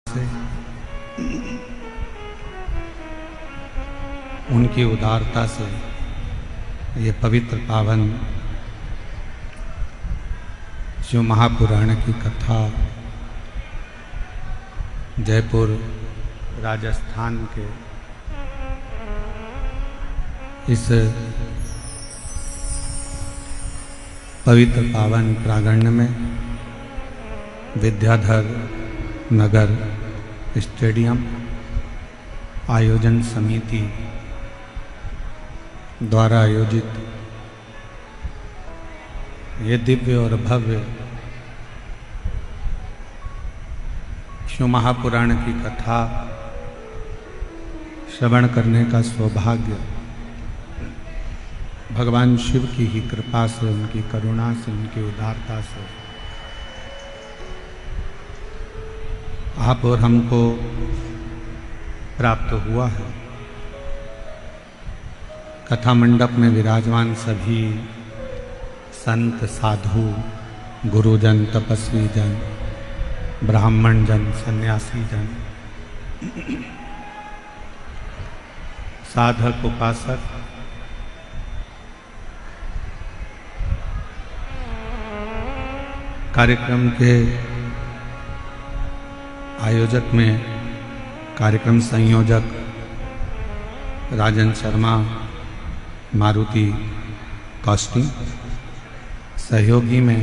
से उनकी उदारता से ये पवित्र पावन शिव महापुराण की कथा जयपुर राजस्थान के इस पवित्र पावन प्रांगण में विद्याधर नगर स्टेडियम आयोजन समिति द्वारा आयोजित ये दिव्य और भव्य शिव महापुराण की कथा श्रवण करने का सौभाग्य भगवान शिव की ही कृपा से, उनकी करुणा से, उनकी उदारता से आप और हमको प्राप्त हुआ है। कथा मंडप में विराजमान सभी संत, साधु, गुरुजन, तपस्वी जन, ब्राह्मण जन, सन्यासी जन, साधक, उपासक, कार्यक्रम के आयोजक में कार्यक्रम संयोजक राजन शर्मा, मारुति कॉस्टिंग, सहयोगी में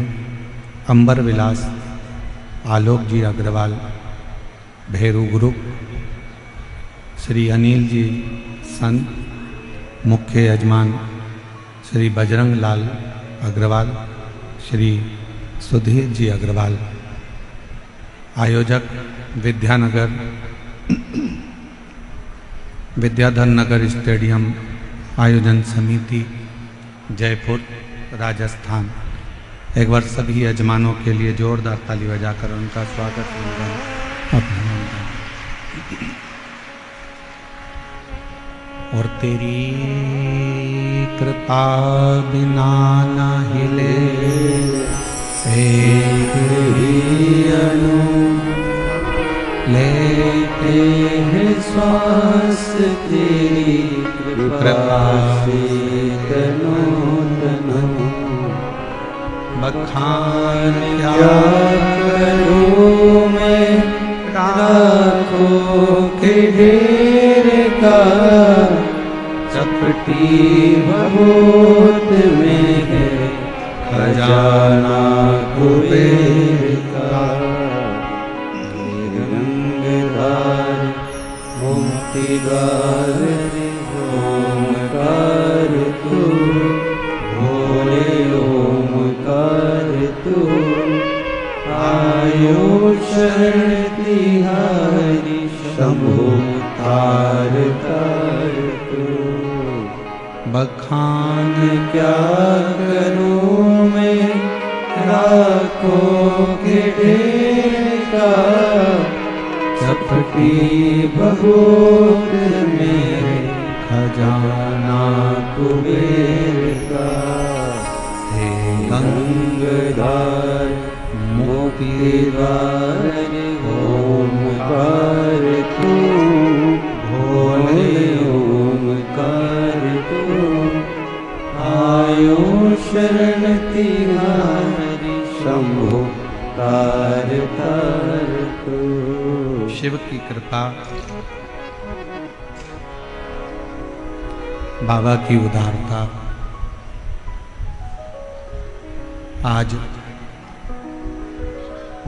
अंबर विलास, आलोक जी अग्रवाल, भैरू ग्रुप, श्री अनिल जी संत, मुख्य यजमान श्री बजरंग लाल अग्रवाल, श्री सुधीर जी अग्रवाल, आयोजक विद्याधर नगर स्टेडियम आयोजन समिति जयपुर राजस्थान। एक बार सभी यजमानों के लिए जोरदार ताली बजाकर उनका स्वागत अभिनंदन। और तेरी कृपा बिना न हिले एक ही अणु लेते हैं श्वास, तेरी कृपा से तनो तनो बखान क्या करूं मैं, राखों के ढेर का चपटी भगोत में है खजाना कुबेर का। गंगाधार मुक्तिदार ओमकार तू, भोले ओमकार तू, आयो शरण तिहारी शंभो तार तार तू। बखान क्या करूं मैं, राखों के ढेर का चपटी भगोत में खजाना कुबेर का। हे गंगाधार मोतीदार ओमकार तू, भोले ओमकार तू, आयो शरण तिहारी शंभो तार तार तू। शिव की कृपा, बाबा की उदारता आज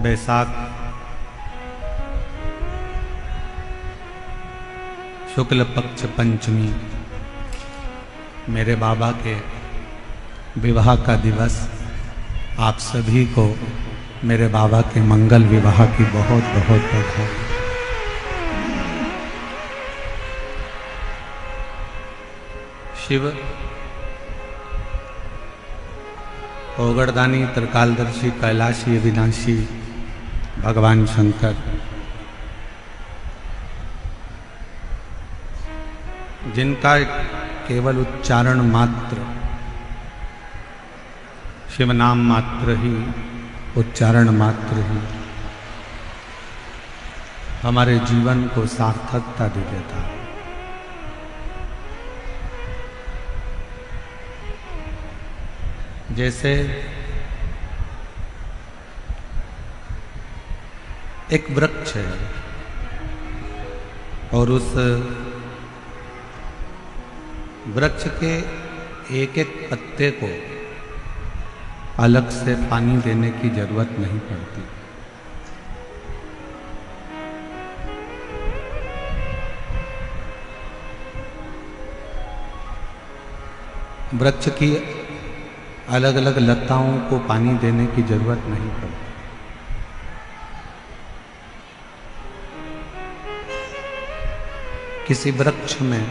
बैसाख शुक्ल पक्ष पंचमी मेरे बाबा के विवाह का दिवस। आप सभी को मेरे बाबा के मंगल विवाह की बहुत बहुत बधाई। शिव ओगड़दानी, त्रिकालदर्शी, कैलाशी, अविनाशी भगवान शंकर जिनका केवल उच्चारण मात्र, शिव नाम मात्र ही, उच्चारण मात्र ही हमारे जीवन को सार्थकता दे देता है। जैसे एक वृक्ष है और उस वृक्ष के एक एक पत्ते को अलग से पानी देने की जरूरत नहीं पड़ती। वृक्ष की अलग अलग लताओं को पानी देने की जरूरत नहीं पड़ती। किसी वृक्ष में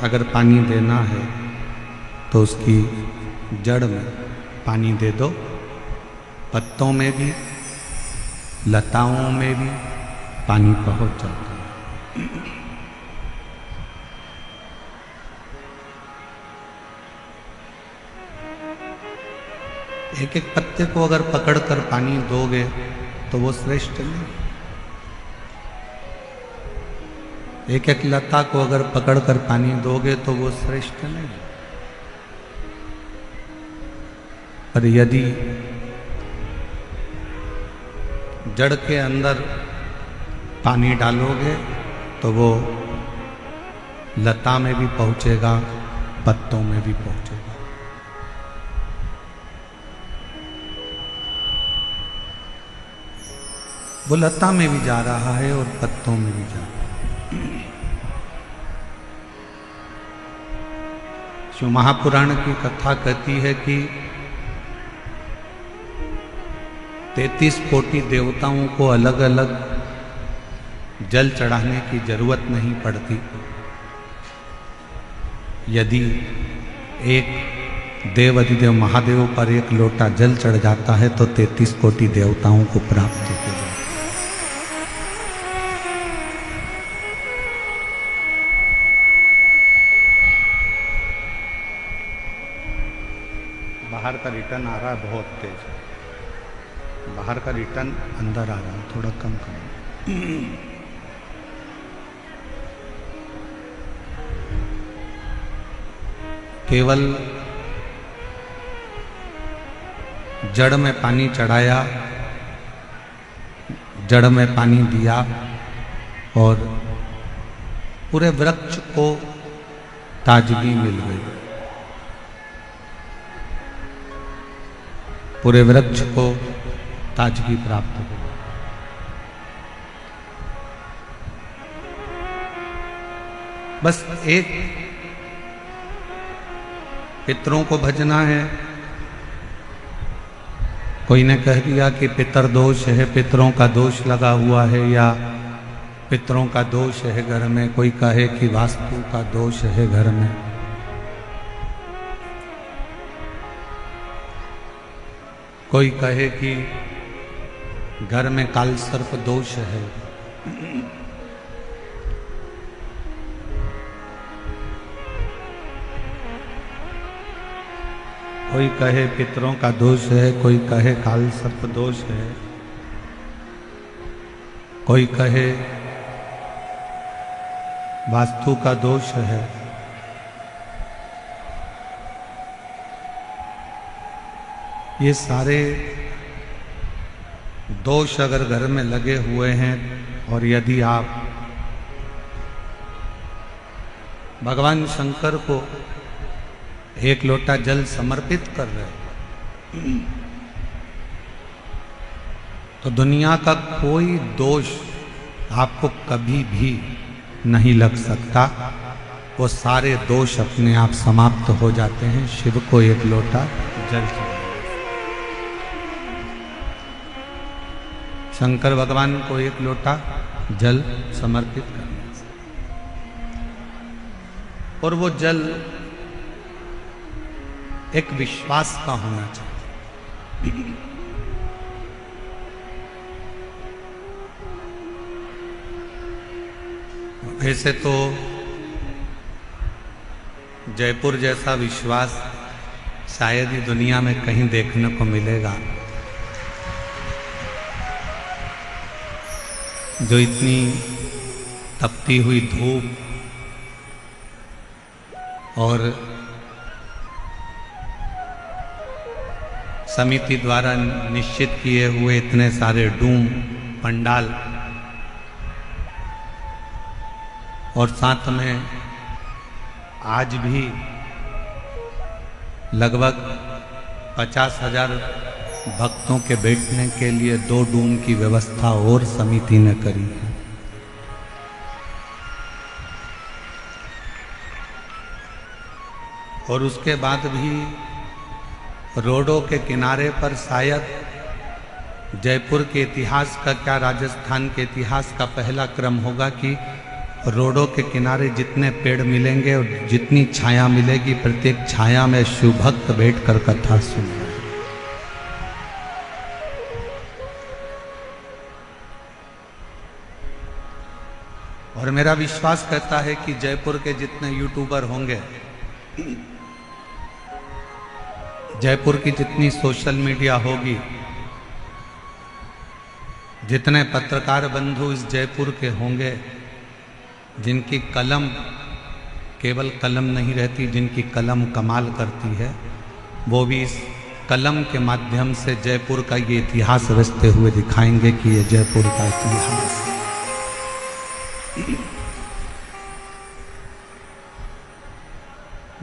अगर पानी देना है तो उसकी जड़ में पानी दे दो, पत्तों में भी लताओं में भी पानी पहुंच जाता है। एक एक पत्ते को अगर पकड़कर पानी दोगे तो वो श्रेष्ठ नहीं। एक एक लता को अगर पकड़कर पानी दोगे तो वो श्रेष्ठ नहीं। पर यदि जड़ के अंदर पानी डालोगे तो वो लता में भी पहुंचेगा, पत्तों में भी पहुंचेगा। वो लता में भी जा रहा है और पत्तों में भी जा रहा है। शिव महापुराण की कथा कहती है कि 33 कोटि देवताओं को अलग अलग जल चढ़ाने की जरूरत नहीं पड़ती। यदि एक देव अधिदेव महादेव पर एक लोटा जल चढ़ जाता है तो 33 कोटि देवताओं को प्राप्त हो जाता है। बाहर का रिटर्न आ रहा है बहुत तेज। बाहर का रिटर्न अंदर आ रहा है, थोड़ा कम करो। केवल जड़ में पानी चढ़ाया, जड़ में पानी दिया और पूरे वृक्ष को ताजगी मिल गई। पूरे वृक्ष को ताजगी प्राप्त हो। बस एक पितरों को भजना है। कोई ने कह दिया कि पितर दोष है, पितरों का दोष लगा हुआ है, या पितरों का दोष है घर में। कोई कहे कि वास्तु का दोष है घर में। कोई कहे कि घर में काल सर्प दोष है। कोई कहे पितरों का दोष है, कोई कहे काल सर्प दोष है, कोई कहे वास्तु का दोष है। ये सारे दोष अगर घर में लगे हुए हैं और यदि आप भगवान शंकर को एक लोटा जल समर्पित कर रहे हैं तो दुनिया का कोई दोष आपको कभी भी नहीं लग सकता। वो सारे दोष अपने आप समाप्त हो जाते हैं शिव को एक लोटा जल चढ़ाने। शंकर भगवान को एक लोटा जल समर्पित करना से, और वो जल एक विश्वास का होना चाहिए। वैसे तो जयपुर जैसा विश्वास शायद ही दुनिया में कहीं देखने को मिलेगा। जो इतनी तपती हुई धूप और समिति द्वारा निश्चित किए हुए इतने सारे डूम पंडाल और साथ में आज भी लगभग 50,000 भक्तों के बैठने के लिए 2 डूम की व्यवस्था और समिति ने करी है। और उसके बाद भी रोडों के किनारे पर शायद जयपुर के इतिहास का क्या राजस्थान के इतिहास का पहला क्रम होगा कि रोडों के किनारे जितने पेड़ मिलेंगे और जितनी छाया मिलेगी, प्रत्येक छाया में शिव भक्त बैठकर कथा सुन रहे हैं। और मेरा विश्वास कहता है कि जयपुर के जितने यूट्यूबर होंगे, जयपुर की जितनी सोशल मीडिया होगी, जितने पत्रकार बंधु इस जयपुर के होंगे, जिनकी कलम केवल कलम नहीं रहती, जिनकी कलम कमाल करती है, वो भी इस कलम के माध्यम से जयपुर का ये इतिहास रचते हुए दिखाएंगे कि ये जयपुर का इतिहास है।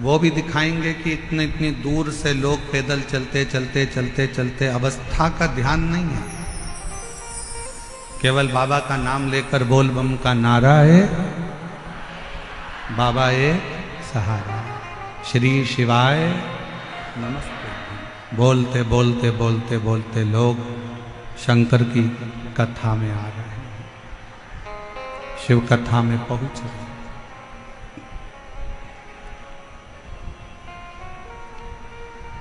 वो भी दिखाएंगे कि इतनी दूर से लोग पैदल चलते चलते चलते चलते अवस्था का ध्यान नहीं है, केवल बाबा का नाम लेकर बोल बम का नारा है, बाबा एक सहारा, श्री शिवाय नमस्ते। बोलते बोलते बोलते बोलते लोग शंकर की कथा में आ रहे हैं, शिव कथा में पहुंच रहे हैं।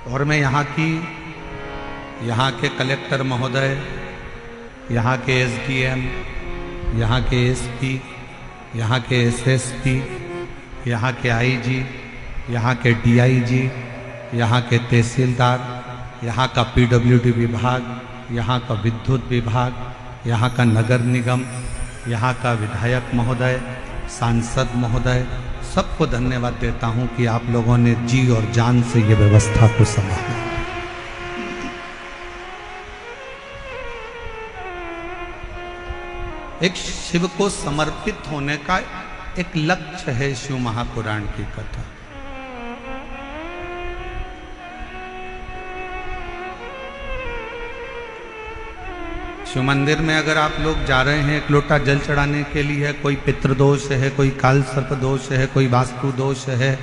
और मैं यहाँ के कलेक्टर महोदय, यहाँ के एसडीएम, यहाँ के एसपी, यहाँ के एसएसपी, यहाँ के आईजी, यहाँ के डीआईजी, यहाँ के तहसीलदार, यहाँ का पीडब्ल्यूडी विभाग, यहाँ का विद्युत विभाग, यहाँ का नगर निगम, यहाँ का विधायक महोदय, सांसद महोदय, सबको धन्यवाद देता हूँ कि आप लोगों ने जी और जान से ये व्यवस्था को संभाला। एक शिव को समर्पित होने का एक लक्ष्य है शिव महापुराण की कथा। शिव मंदिर में अगर आप लोग जा रहे हैं एक लोटा जल चढ़ाने के लिए, कोई पितृदोष है, कोई काल सर्प दोष है, कोई वास्तु दोष है,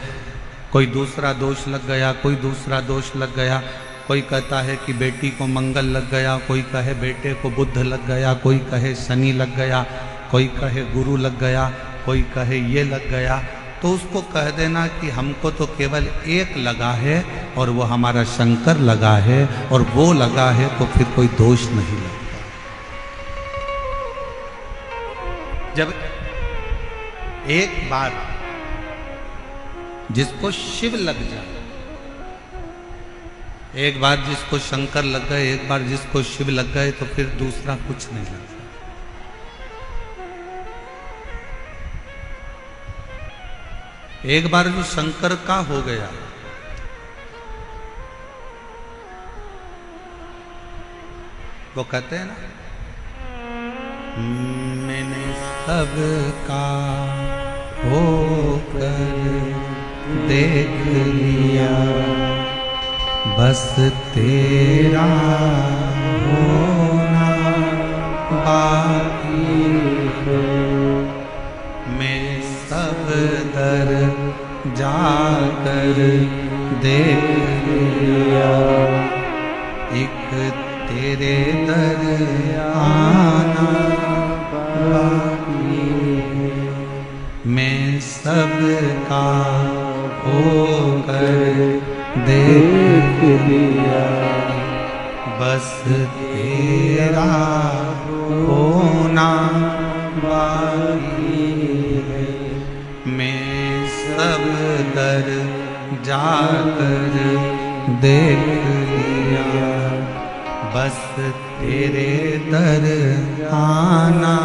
कोई दूसरा दोष लग गया, कोई दूसरा दोष लग गया, कोई कहता है कि बेटी को मंगल लग गया, कोई कहे बेटे को बुध लग गया, कोई कहे शनि लग गया, कोई कहे गुरु लग गया, कोई कहे ये लग गया, तो उसको कह देना कि हमको तो केवल एक लगा है और वो हमारा शंकर लगा है, और वो लगा है तो फिर कोई दोष नहीं लगता। जब एक बार जिसको शिव लग जाए, एक बार जिसको शंकर लग गए, एक बार जिसको शिव लग गए, तो फिर दूसरा कुछ नहीं लगता। एक बार जो शंकर का हो गया, वो कहते हैं ना, मैंने सबका होकर देख लिया, बस तेरा होना बाकी है। मैं सब दर जाकर देख लिया, एक तेरे दर आना बाकी है। मैं सबका होकर देख लिया, बस तेरा होना बाकी है। मैं सब दर जाकर देख लिया, बस तेरे दर आना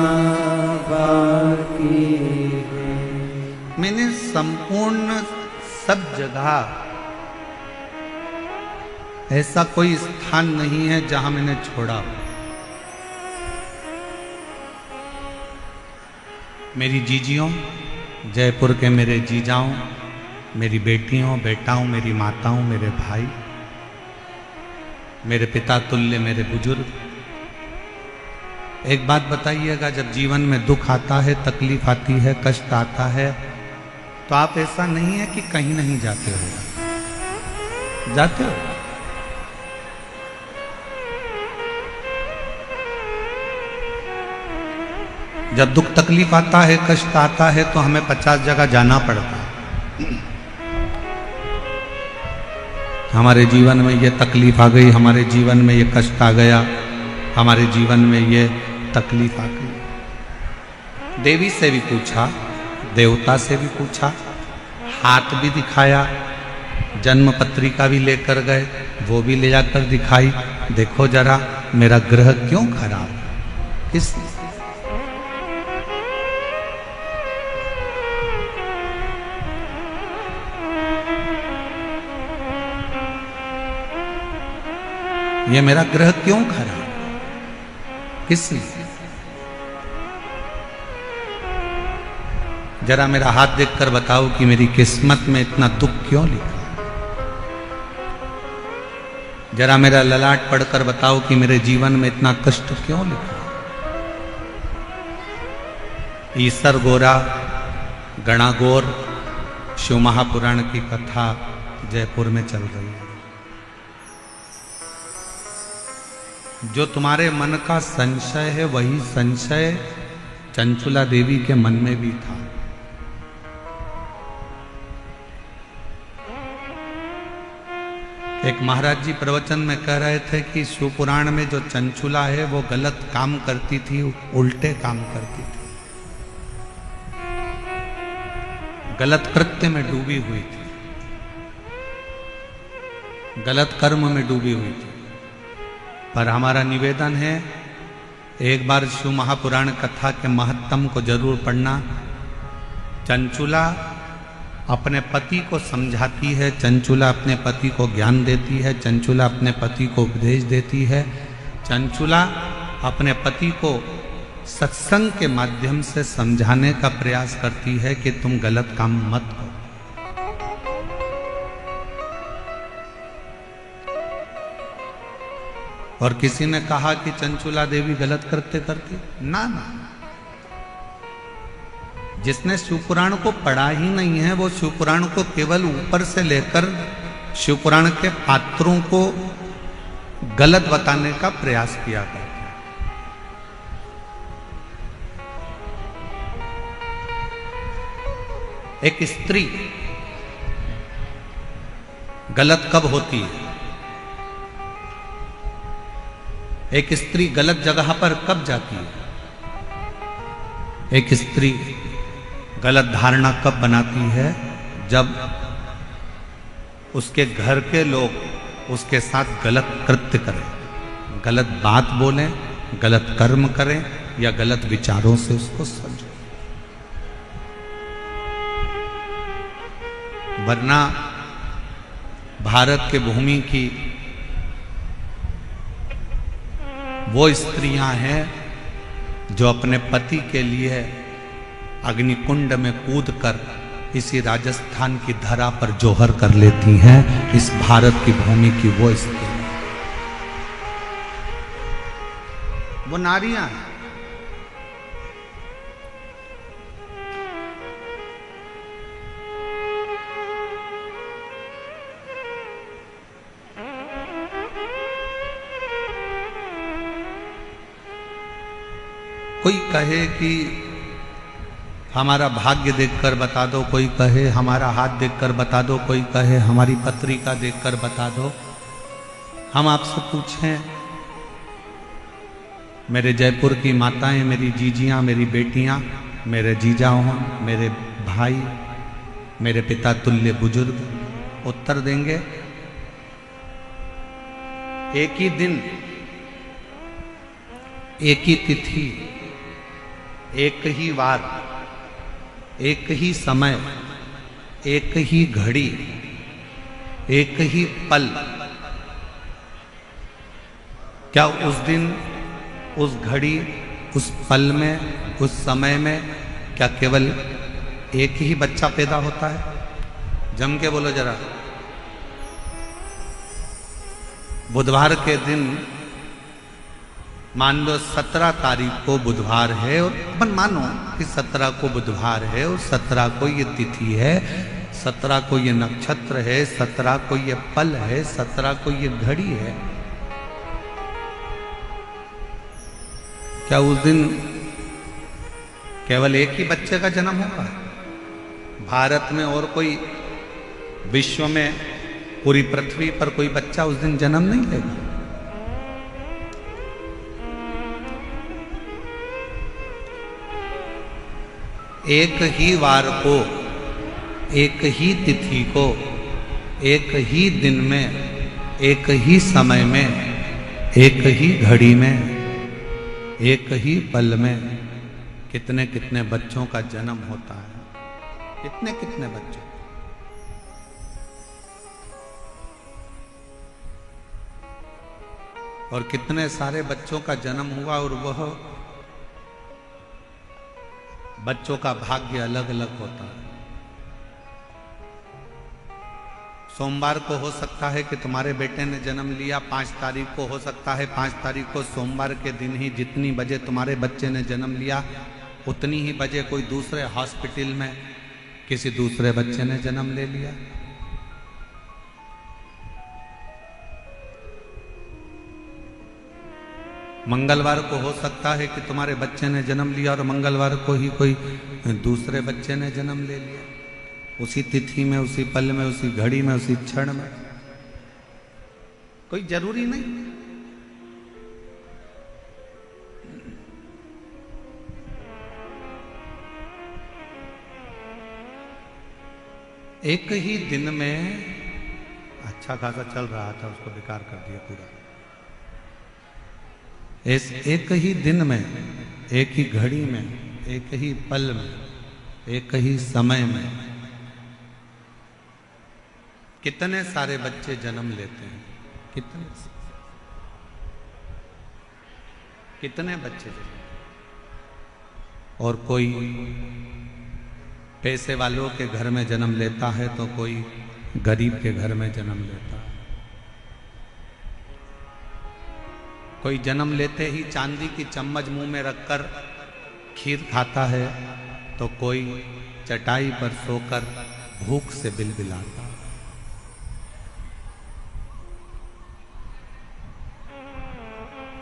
बाकी है। मैंने संपूर्ण सब जगह ऐसा कोई स्थान नहीं है जहां मैंने छोड़ा। मेरी जीजियों, जयपुर के मेरे जीजाओं, मेरी बेटियों, बेटाओं, मेरी माताओं, मेरे भाई, मेरे पिता तुल्य मेरे बुजुर्ग, एक बात बताइएगा, जब जीवन में दुख आता है, तकलीफ आती है, कष्ट आता है, तो आप ऐसा नहीं है कि कहीं नहीं जाते हो, जाते हो। जब दुख तकलीफ आता है, कष्ट आता है, तो हमें 50 जगह जाना पड़ता है। हमारे जीवन में ये तकलीफ आ गई, हमारे जीवन में ये कष्ट आ गया, हमारे जीवन में ये तकलीफ आ गई। देवी से भी पूछा, देवता से भी पूछा, हाथ भी दिखाया, जन्म पत्रिका भी लेकर गए, वो भी ले जाकर दिखाई, देखो जरा मेरा ग्रह क्यों खराब, किस ये मेरा ग्रह क्यों खराब, किस लिए? जरा मेरा हाथ देखकर बताओ कि मेरी किस्मत में इतना दुख क्यों लिखा। जरा मेरा ललाट पढ़कर बताओ कि मेरे जीवन में इतना कष्ट क्यों लिखा। ईसर गोरा गणागोर शिव महापुराण की कथा जयपुर में चल रही है। जो तुम्हारे मन का संशय है, वही संशय चंचुला देवी के मन में भी था। एक महाराज जी प्रवचन में कह रहे थे कि शिवपुराण में जो चंचुला है वो गलत काम करती थी, उल्टे काम करती थी, गलत कृत्य में डूबी हुई थी, गलत कर्म में डूबी हुई थी। पर हमारा निवेदन है, एक बार शिव महापुराण कथा के महत्तम को जरूर पढ़ना। चंचुला अपने पति को समझाती है, चंचुला अपने पति को ज्ञान देती है, चंचुला अपने पति को उपदेश देती है, चंचुला अपने पति को सत्संग के माध्यम से समझाने का प्रयास करती है कि तुम गलत काम मत करो। और किसी ने कहा कि चंचुला देवी गलत करते करती, ना ना, जिसने शिवपुराण को पढ़ा ही नहीं है वो शिवपुराण को केवल ऊपर से लेकर शिवपुराण के पात्रों को गलत बताने का प्रयास किया करता है। एक स्त्री गलत कब होती है, एक स्त्री गलत जगह पर कब जाती है, एक स्त्री गलत धारणा कब बनाती है, जब उसके घर के लोग उसके साथ गलत कृत्य करें, गलत बात बोलें, गलत कर्म करें या गलत विचारों से उसको समझें। वरना भारत के भूमि की वो स्त्रियां हैं जो अपने पति के लिए अग्निकुंड में कूदकर इसी राजस्थान की धरा पर जोहर कर लेती हैं। इस भारत की भूमि की वो स्त्री, वो नारियां हैं। कोई कहे कि हमारा भाग्य देखकर बता दो, कोई कहे हमारा हाथ देखकर बता दो, कोई कहे हमारी पत्रिका देखकर बता दो। हम आपसे पूछें, मेरे जयपुर की माताएं, मेरी जीजियां, मेरी बेटियां, मेरे जीजा हों, मेरे भाई, मेरे पिता तुल्य बुजुर्ग उत्तर देंगे। एक ही दिन एक ही तिथि, एक ही वार, एक ही समय, एक ही घड़ी, एक ही पल। क्या उस दिन, उस घड़ी, उस पल में, उस समय में क्या केवल एक ही बच्चा पैदा होता है? जम के बोलो जरा। बुधवार के दिन मान लो 17 तारीख को बुधवार है, और अपन मानो कि 17 को बुधवार है और 17 को ये तिथि है, 17 को ये नक्षत्र है, 17 को ये पल है, 17 को ये घड़ी है। क्या उस दिन केवल एक ही बच्चे का जन्म होगा? भारत में और कोई, विश्व में, पूरी पृथ्वी पर कोई बच्चा उस दिन जन्म नहीं लेगा। एक ही वार को, एक ही तिथि को, एक ही दिन में, एक ही समय में, एक ही घड़ी में, एक ही पल में कितने कितने बच्चों का जन्म होता है। कितने कितने बच्चों। और कितने सारे बच्चों का जन्म हुआ, और वह बच्चों का भाग्य अलग अलग होता है। सोमवार को हो सकता है कि तुम्हारे बेटे ने जन्म लिया, 5 तारीख को हो सकता है, 5 तारीख को सोमवार के दिन ही जितनी बजे तुम्हारे बच्चे ने जन्म लिया, उतनी ही बजे कोई दूसरे हॉस्पिटल में किसी दूसरे बच्चे ने जन्म ले लिया। मंगलवार को हो सकता है कि तुम्हारे बच्चे ने जन्म लिया और मंगलवार को ही कोई दूसरे बच्चे ने जन्म ले लिया, उसी तिथि में, उसी पल में, उसी घड़ी में, उसी क्षण में। कोई जरूरी नहीं। एक ही दिन में अच्छा खासा चल रहा था, उसको बेकार कर दिया पूरा। एक ही दिन में, एक ही घड़ी में, एक ही पल में, एक ही समय में कितने सारे बच्चे जन्म लेते हैं। कितने बच्चे। और कोई पैसे वालों के घर में जन्म लेता है तो कोई गरीब के घर में जन्म लेता है। कोई जन्म लेते ही चांदी की चम्मच मुंह में रखकर खीर खाता है, तो कोई चटाई पर सोकर भूख से बिलबिलाता।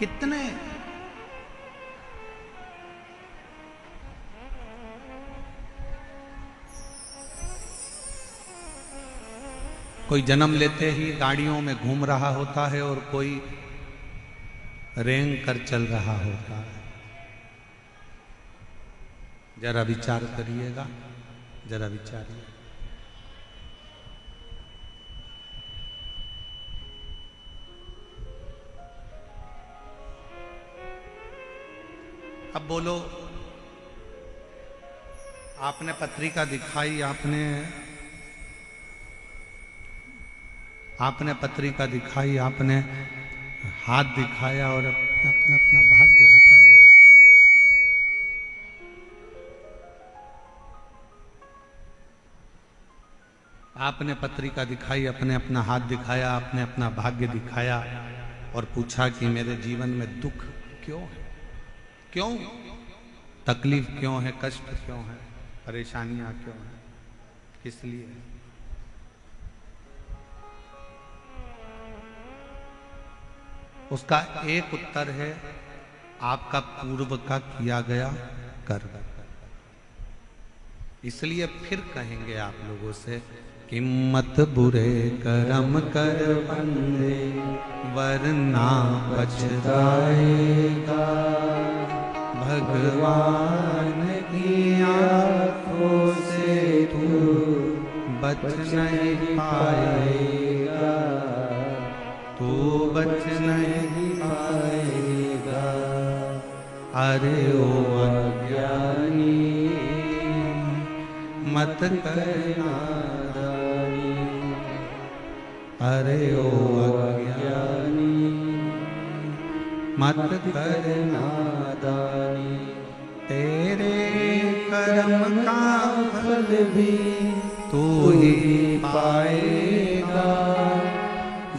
कितने कोई जन्म लेते ही गाड़ियों में घूम रहा होता है और कोई रेंग कर चल रहा होता है। जरा विचार करिएगा, जरा विचारिए। अब बोलो, आपने पत्रिका दिखाई, आपने पत्रिका दिखाई, आपने हाथ दिखाया और अपना अपना भाग्य बताया। आपने पत्रिका दिखाई, अपने अपना हाथ दिखाया, आपने अपना भाग्य दिखाया और पूछा कि मेरे जीवन में दुख क्यों है, क्यों तकलीफ क्यों है, कष्ट क्यों है, परेशानियां क्यों है, किस लिए। उसका एक उत्तर है आपका पूर्व का किया गया कर्म। इसलिए फिर कहेंगे आप लोगों से कि मत बुरे कर्म कर बंदे वरना पछताएगा, भगवान की आंखों से तू बच नहीं पाएगा, तू बच नहीं पाएगा। अरे ओ अज्ञानी मत कर नादानी, अरे ओ अज्ञानी मत कर नादानी। तेरे कर्म का फल भी तू ही पाएगा,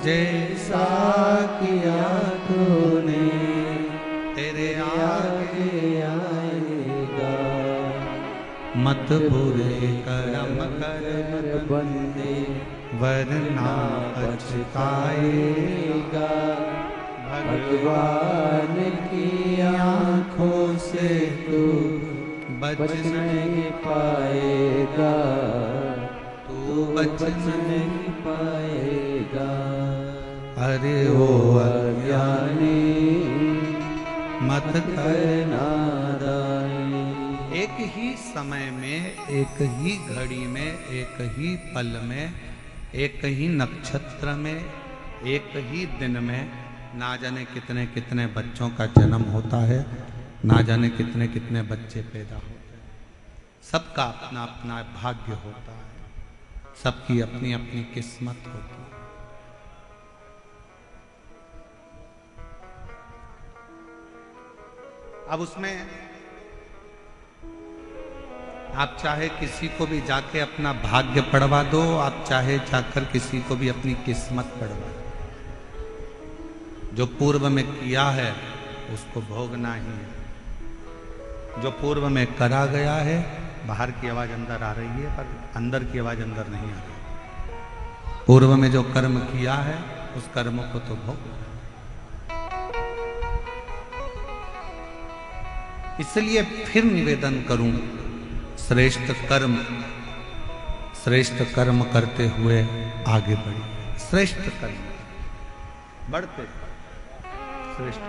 जैसा किया तूने तेरे आगे आएगा। मत बुरे कर्म कर बंदे वरना पछताएगा। भगवान की आँखों से तू बच नहीं पाएगा, तू बच नहीं पाएगा। अरे ओ अज्ञानी मत कर नादानी। एक ही समय में, एक ही घड़ी में, एक ही पल में, एक ही नक्षत्र में, एक ही दिन में ना जाने कितने कितने बच्चों का जन्म होता है, ना जाने कितने कितने बच्चे पैदा होते हैं। सबका अपना अपना भाग्य होता है, सबकी अपनी अपनी किस्मत होती है। अब उसमें आप चाहे किसी को भी जाके अपना भाग्य पढ़वा दो, आप चाहे जाकर किसी को भी अपनी किस्मत पढ़वा दो, जो पूर्व में किया है उसको भोगना ही है। जो पूर्व में करा गया है, बाहर की आवाज अंदर आ रही है पर अंदर की आवाज अंदर नहीं आ रही। पूर्व में जो कर्म किया है उस कर्म को तो भोगना। इसलिए फिर निवेदन करूं, श्रेष्ठ कर्म करते हुए आगे बढ़िए। श्रेष्ठ कर्म बढ़ते श्रेष्ठ।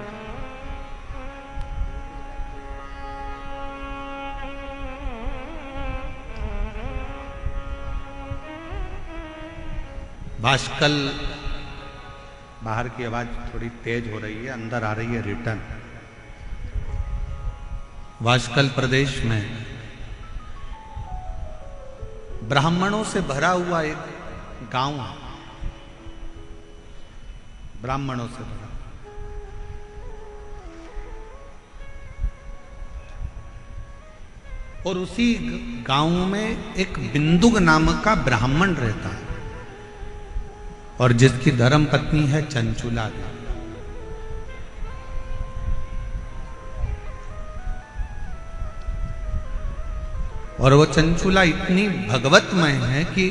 भास्कल, बाहर की आवाज थोड़ी तेज हो रही है, अंदर आ रही है रिटर्न। भास्कल प्रदेश में ब्राह्मणों से भरा हुआ एक गांव है, ब्राह्मणों से भरा। और उसी गांव में एक बिंदुक नामक का ब्राह्मण रहता है और जिसकी धर्म पत्नी है चंचुला देवी। और वो चंचुला इतनी भगवतमय है कि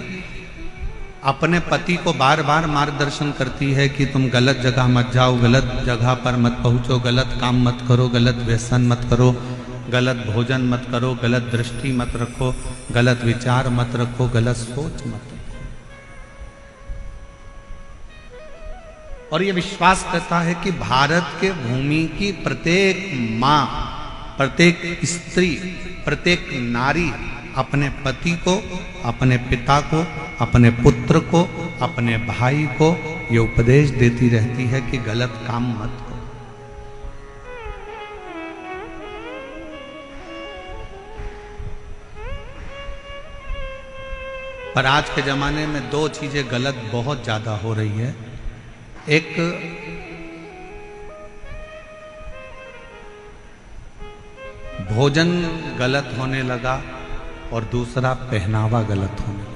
अपने पति को बार बार मार्गदर्शन करती है कि तुम गलत जगह मत जाओ, गलत जगह पर मत पहुंचो, गलत काम मत करो, गलत व्यसन मत करो, गलत भोजन मत करो, गलत दृष्टि मत रखो, गलत विचार मत रखो, गलत सोच मत रखो। और ये विश्वास करता है कि भारत के भूमि की प्रत्येक माँ, प्रत्येक स्त्री, प्रत्येक नारी अपने पति को, अपने पिता को, अपने पुत्र को, अपने भाई को ये उपदेश देती रहती है कि गलत काम मत करो। पर आज के जमाने में दो चीजें गलत बहुत ज्यादा हो रही है। एक भोजन गलत होने लगा और दूसरा पहनावा गलत होने लगा।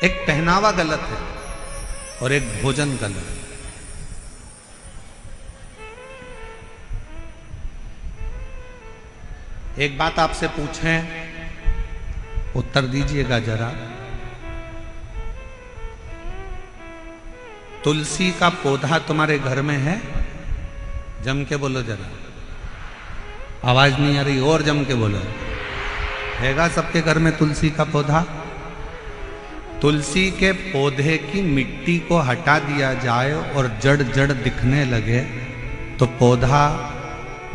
एक पहनावा गलत है और एक भोजन गलत है। एक बात आपसे पूछें, उत्तर दीजिएगा जरा। तुलसी का पौधा तुम्हारे घर में है? जम के बोलो जरा, आवाज नहीं आ रही, और जम के बोलो। हैगा सबके घर में तुलसी का पौधा? तुलसी के पौधे की मिट्टी को हटा दिया जाए और जड़ जड़ दिखने लगे तो पौधा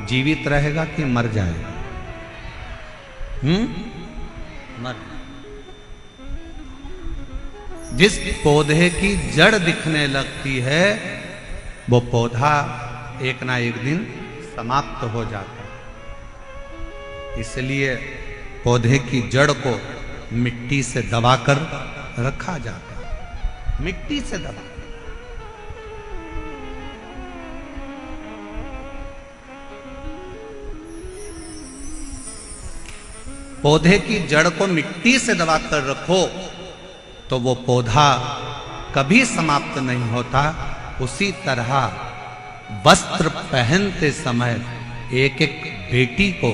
जीवित रहेगा कि मर जाएगा? मर। जिस पौधे की जड़ दिखने लगती है वो पौधा एक ना एक दिन समाप्त हो जाता है। इसलिए पौधे की जड़ को मिट्टी से दबाकर रखा जाता है, मिट्टी से दबा। पौधे की जड़ को मिट्टी से दबाकर रखो तो वो पौधा कभी समाप्त नहीं होता। उसी तरह वस्त्र पहनते समय एक एक बेटी को,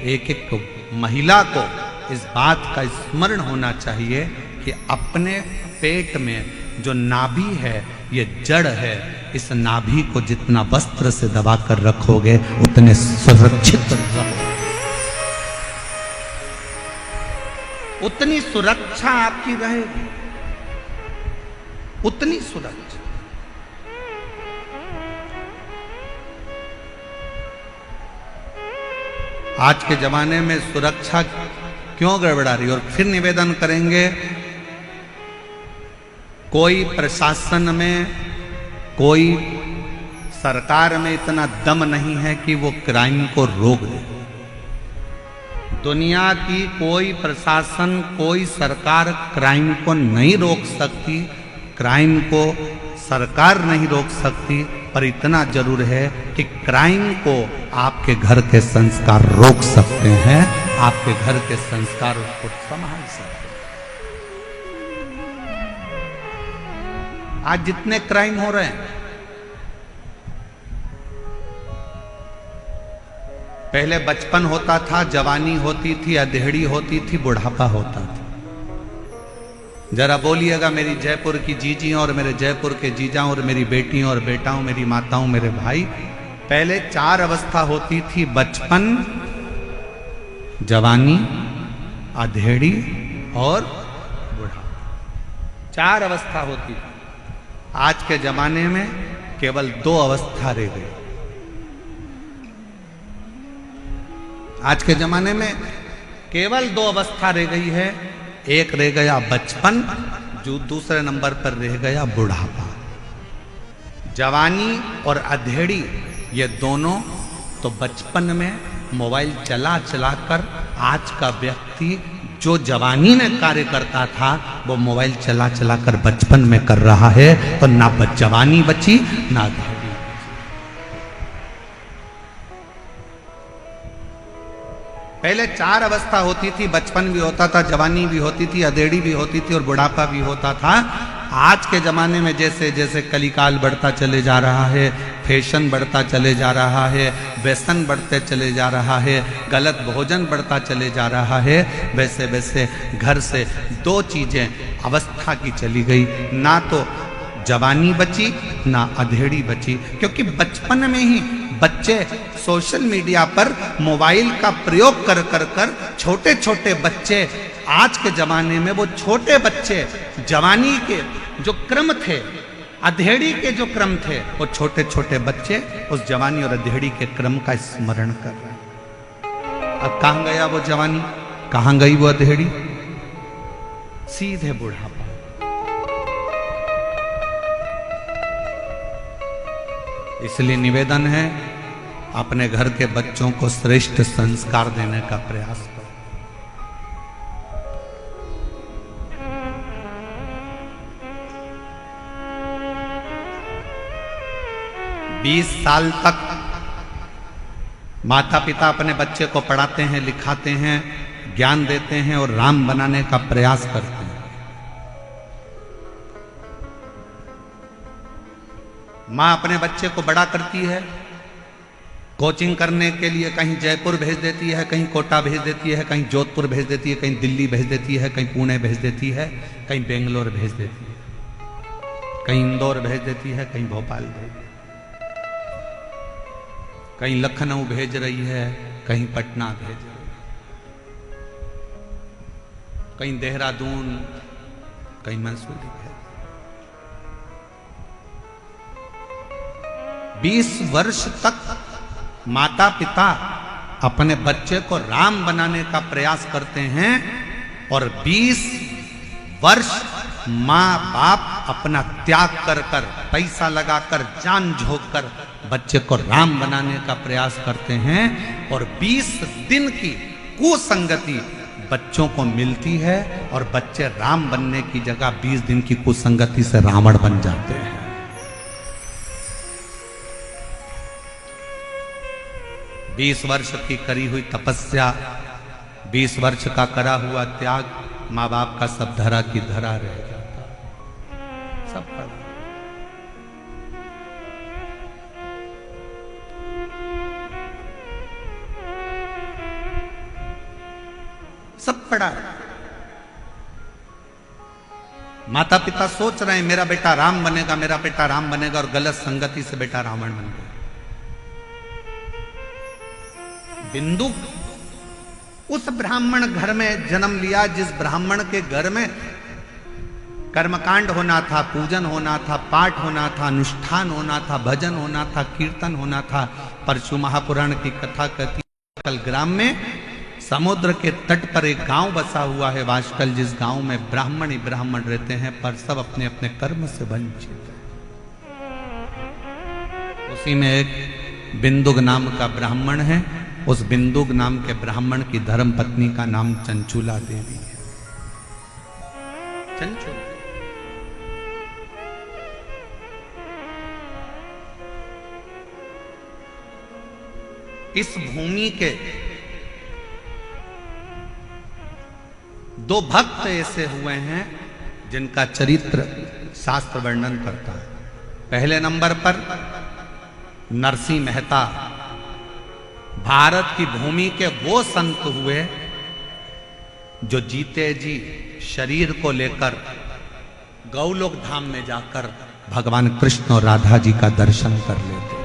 एक एक महिला को इस बात का स्मरण होना चाहिए कि अपने पेट में जो नाभि है, ये जड़ है, इस नाभि को जितना वस्त्र से दबाकर रखोगे उतने सुरक्षित रहोगे, उतनी सुरक्षा आपकी रहेगी, उतनी सुरक्षा। आज के जमाने में सुरक्षा क्यों गड़बड़ा रही? और फिर निवेदन करेंगे, कोई प्रशासन में, कोई सरकार में इतना दम नहीं है कि वो क्राइम को रोक दे। दुनिया की कोई प्रशासन, कोई सरकार क्राइम को नहीं रोक सकती, क्राइम को सरकार नहीं रोक सकती, पर इतना जरूर है कि क्राइम को आपके घर के संस्कार रोक सकते हैं, आपके घर के संस्कार उसको संभाल सकते हैं। आज जितने क्राइम हो रहे हैं, पहले बचपन होता था, जवानी होती थी, अधेड़ी होती थी, बुढ़ापा होता था। जरा बोलिएगा मेरी जयपुर की जीजी और मेरे जयपुर के जीजा और मेरी बेटियों और बेटाओं, मेरी माताओं, मेरे भाई, पहले 4 अवस्था होती थी, बचपन, जवानी, अधेड़ी और बुढ़ापा। 4 अवस्था होती थी। आज के जमाने में केवल 2 अवस्था रह गई। आज के जमाने में केवल 2 अवस्था रह गई है। एक रह गया बचपन, जो दूसरे नंबर पर रह गया बुढ़ापा। जवानी और अधेड़ी ये दोनों तो बचपन में मोबाइल चला चलाकर आज का व्यक्ति जो जवानी में कार्य करता था वो मोबाइल चला चलाकर बचपन में कर रहा है, तो ना जवानी बची ना अधेड़ी। पहले 4 अवस्था होती थी, बचपन भी होता था, जवानी भी होती थी, अधेड़ी भी होती थी और बुढ़ापा भी होता था। आज के ज़माने में जैसे जैसे कलिकाल बढ़ता चले जा रहा है, फैशन बढ़ता चले जा रहा है, व्यसन बढ़ते चले जा रहा है, गलत भोजन बढ़ता चले जा रहा है, वैसे वैसे घर से 2 चीज़ें अवस्था की चली गई, ना तो जवानी बची ना अधेड़ी बची। क्योंकि बचपन में ही बच्चे सोशल मीडिया पर मोबाइल का प्रयोग कर कर कर छोटे छोटे बच्चे, आज के ज़माने में वो छोटे बच्चे जवानी के जो क्रम थे, अधेड़ी के जो क्रम थे, वो छोटे छोटे बच्चे उस जवानी और अधेड़ी के क्रम का स्मरण कर रहे हैं। अब कहाँ गया वो जवानी, कहाँ गई वो अधेड़ी? सीधे बुढ़ापा। इसलिए निवेदन है, अपने घर के बच्चों को श्रेष्ठ संस्कार देने का प्रयास करो। 20 साल तक माता पिता अपने बच्चे को पढ़ाते हैं, लिखाते हैं, ज्ञान देते हैं और राम बनाने का प्रयास करते हैं। माँ अपने बच्चे को बड़ा करती है, कोचिंग करने के लिए कहीं जयपुर भेज देती है, कहीं कोटा भेज देती है, कहीं जोधपुर भेज देती है, कहीं दिल्ली भेज देती है, कहीं पुणे भेज देती है, कहीं बेंगलोर भेज देती है, कहीं इंदौर भेज देती है, कहीं भोपाल भेज देती है, कहीं लखनऊ भेज रही है, कहीं पटना भेज रही है, कहीं देहरादून, कहीं मंसूरी भेज। 20 वर्ष तक माता पिता अपने बच्चे को राम बनाने का प्रयास करते हैं और 20 वर्ष माँ बाप अपना त्याग कर कर, पैसा लगाकर, जान झोंक कर बच्चे को राम बनाने का प्रयास करते हैं, और 20 दिन की कुसंगति बच्चों को मिलती है और बच्चे राम बनने की जगह 20 दिन की कुसंगति से रावण बन जाते हैं। बीस वर्ष की करी हुई तपस्या, 20 वर्ष का करा हुआ त्याग, माँ बाप का सब धरा की धरा रह जाता, सब पड़ा। सब पड़ा। माता पिता सोच रहे हैं मेरा बेटा राम बनेगा, मेरा बेटा राम बनेगा, और गलत संगति से बेटा रावण बन गया। बिंदु उस ब्राह्मण घर में जन्म लिया जिस ब्राह्मण के घर में कर्मकांड होना था, पूजन होना था, पाठ होना था, अनुष्ठान होना था, भजन होना था, कीर्तन होना था। परशु महापुराण की कथा कहती है कल ग्राम में समुद्र के तट पर एक गांव बसा हुआ है वाशकल, जिस गांव में ब्राह्मण ही ब्राह्मण रहते हैं, पर सब अपने अपने कर्म से वंचित है। उसी में एक बिंदुक नाम का ब्राह्मण है। उस बिंदुक नाम के ब्राह्मण की धर्म पत्नी का नाम चंचुला देवी है। चंचुला इस भूमि के दो भक्त ऐसे हुए हैं जिनका चरित्र शास्त्र वर्णन करता है। पहले नंबर पर नरसिंह मेहता, भारत की भूमि के वो संत हुए जो जीते जी शरीर को लेकर गौलोक धाम में जाकर भगवान कृष्ण और राधा जी का दर्शन कर लेते,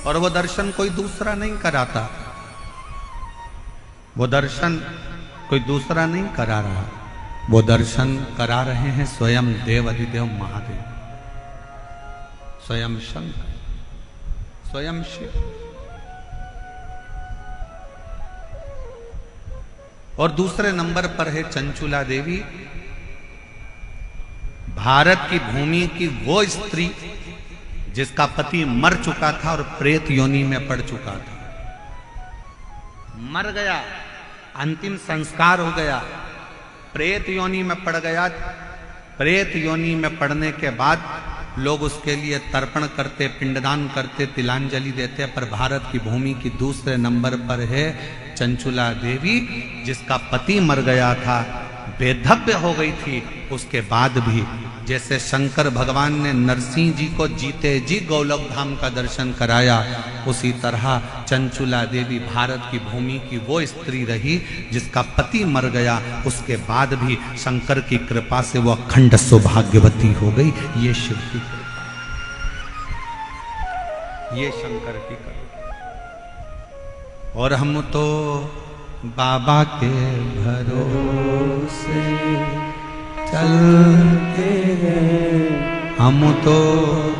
और वो दर्शन कोई दूसरा नहीं कराता, वो दर्शन कोई दूसरा नहीं करा रहा, वो दर्शन करा रहे हैं स्वयं देव अधिदेव महादेव, स्वयं शंकर, स्वयं शिव। और दूसरे नंबर पर है चंचुला देवी, भारत की भूमि की वो स्त्री जिसका पति मर चुका था और प्रेत योनि में पड़ चुका था, मर गया, अंतिम संस्कार हो गया, प्रेत योनि में पड़ गया। प्रेत योनि में पड़ने के बाद लोग उसके लिए तर्पण करते, पिंडदान करते, तिलांजलि देते, पर भारत की भूमि की दूसरे नंबर पर है चंचुला देवी, जिसका पति मर गया था, बेधव्य हो गई थी। उसके बाद भी जैसे शंकर भगवान ने नरसिंह जी को जीते जी गोलोक धाम का दर्शन कराया, उसी तरह चंचुला देवी भारत की भूमि की वो स्त्री रही जिसका पति मर गया, उसके बाद भी शंकर की कृपा से वो अखंड सौभाग्यवती हो गई। ये शिव की कृपा, ये शंकर की कृपा। और हम तो बाबा के भरोसे चलते हैं, हम तो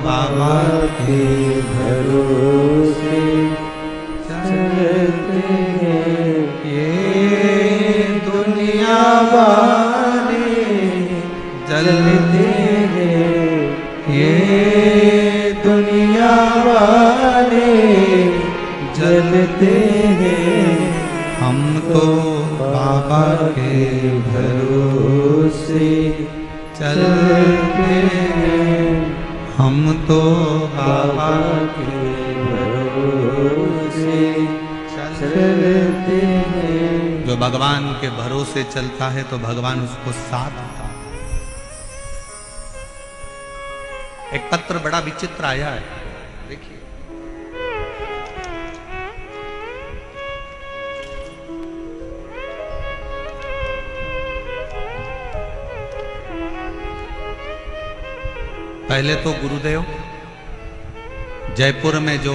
बाबा के भरोसे चलते हैं, ये दुनिया वाले जलते हैं, ये दुनिया वाले जलते हैं, हम तो बाबा के भरोसे चलते हैं, हम तो बाबा के भरोसे चलते हैं। जो भगवान के भरोसे चलता है तो भगवान उसको साथ देता है। एक पत्र बड़ा विचित्र आया है, देखिए। पहले तो गुरुदेव जयपुर में जो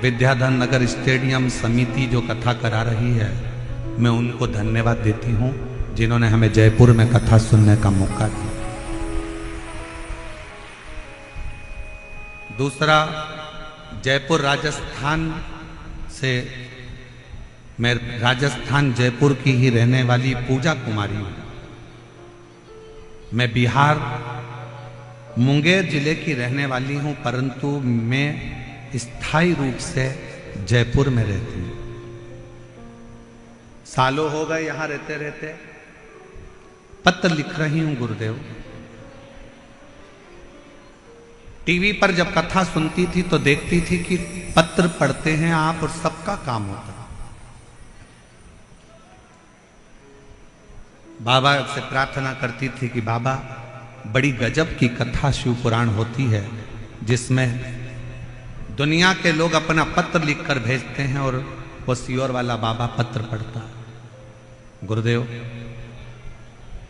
विद्याधर नगर स्टेडियम समिति जो कथा करा रही है, मैं उनको धन्यवाद देती हूं जिन्होंने हमें जयपुर में कथा सुनने का मौका दिया। दूसरा, जयपुर राजस्थान से मैं राजस्थान जयपुर की ही रहने वाली पूजा कुमारी हूं। मैं बिहार मुंगेर जिले की रहने वाली हूं, परंतु मैं स्थायी रूप से जयपुर में रहती हूं। सालों हो गए यहां रहते रहते। पत्र लिख रही हूं गुरुदेव। टीवी पर जब कथा सुनती थी तो देखती थी कि पत्र पढ़ते हैं आप और सबका काम होता है। बाबा से प्रार्थना करती थी कि बाबा बड़ी गजब की कथा शिव पुराण होती है, जिसमें दुनिया के लोग अपना पत्र लिखकर भेजते हैं और वो सियोर वाला बाबा पत्र पढ़ता है। गुरुदेव,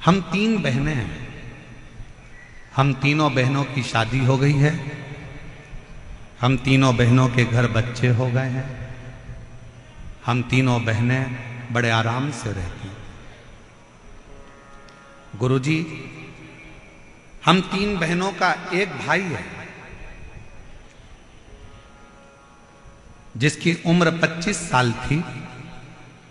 हम 3 बहनें हैं। हम तीनों बहनों की शादी हो गई है। हम तीनों बहनों के घर बच्चे हो गए हैं। हम तीनों बहनें बड़े आराम से रहती हैं। गुरुजी, हम 3 बहनों का एक भाई है जिसकी उम्र 25 साल थी।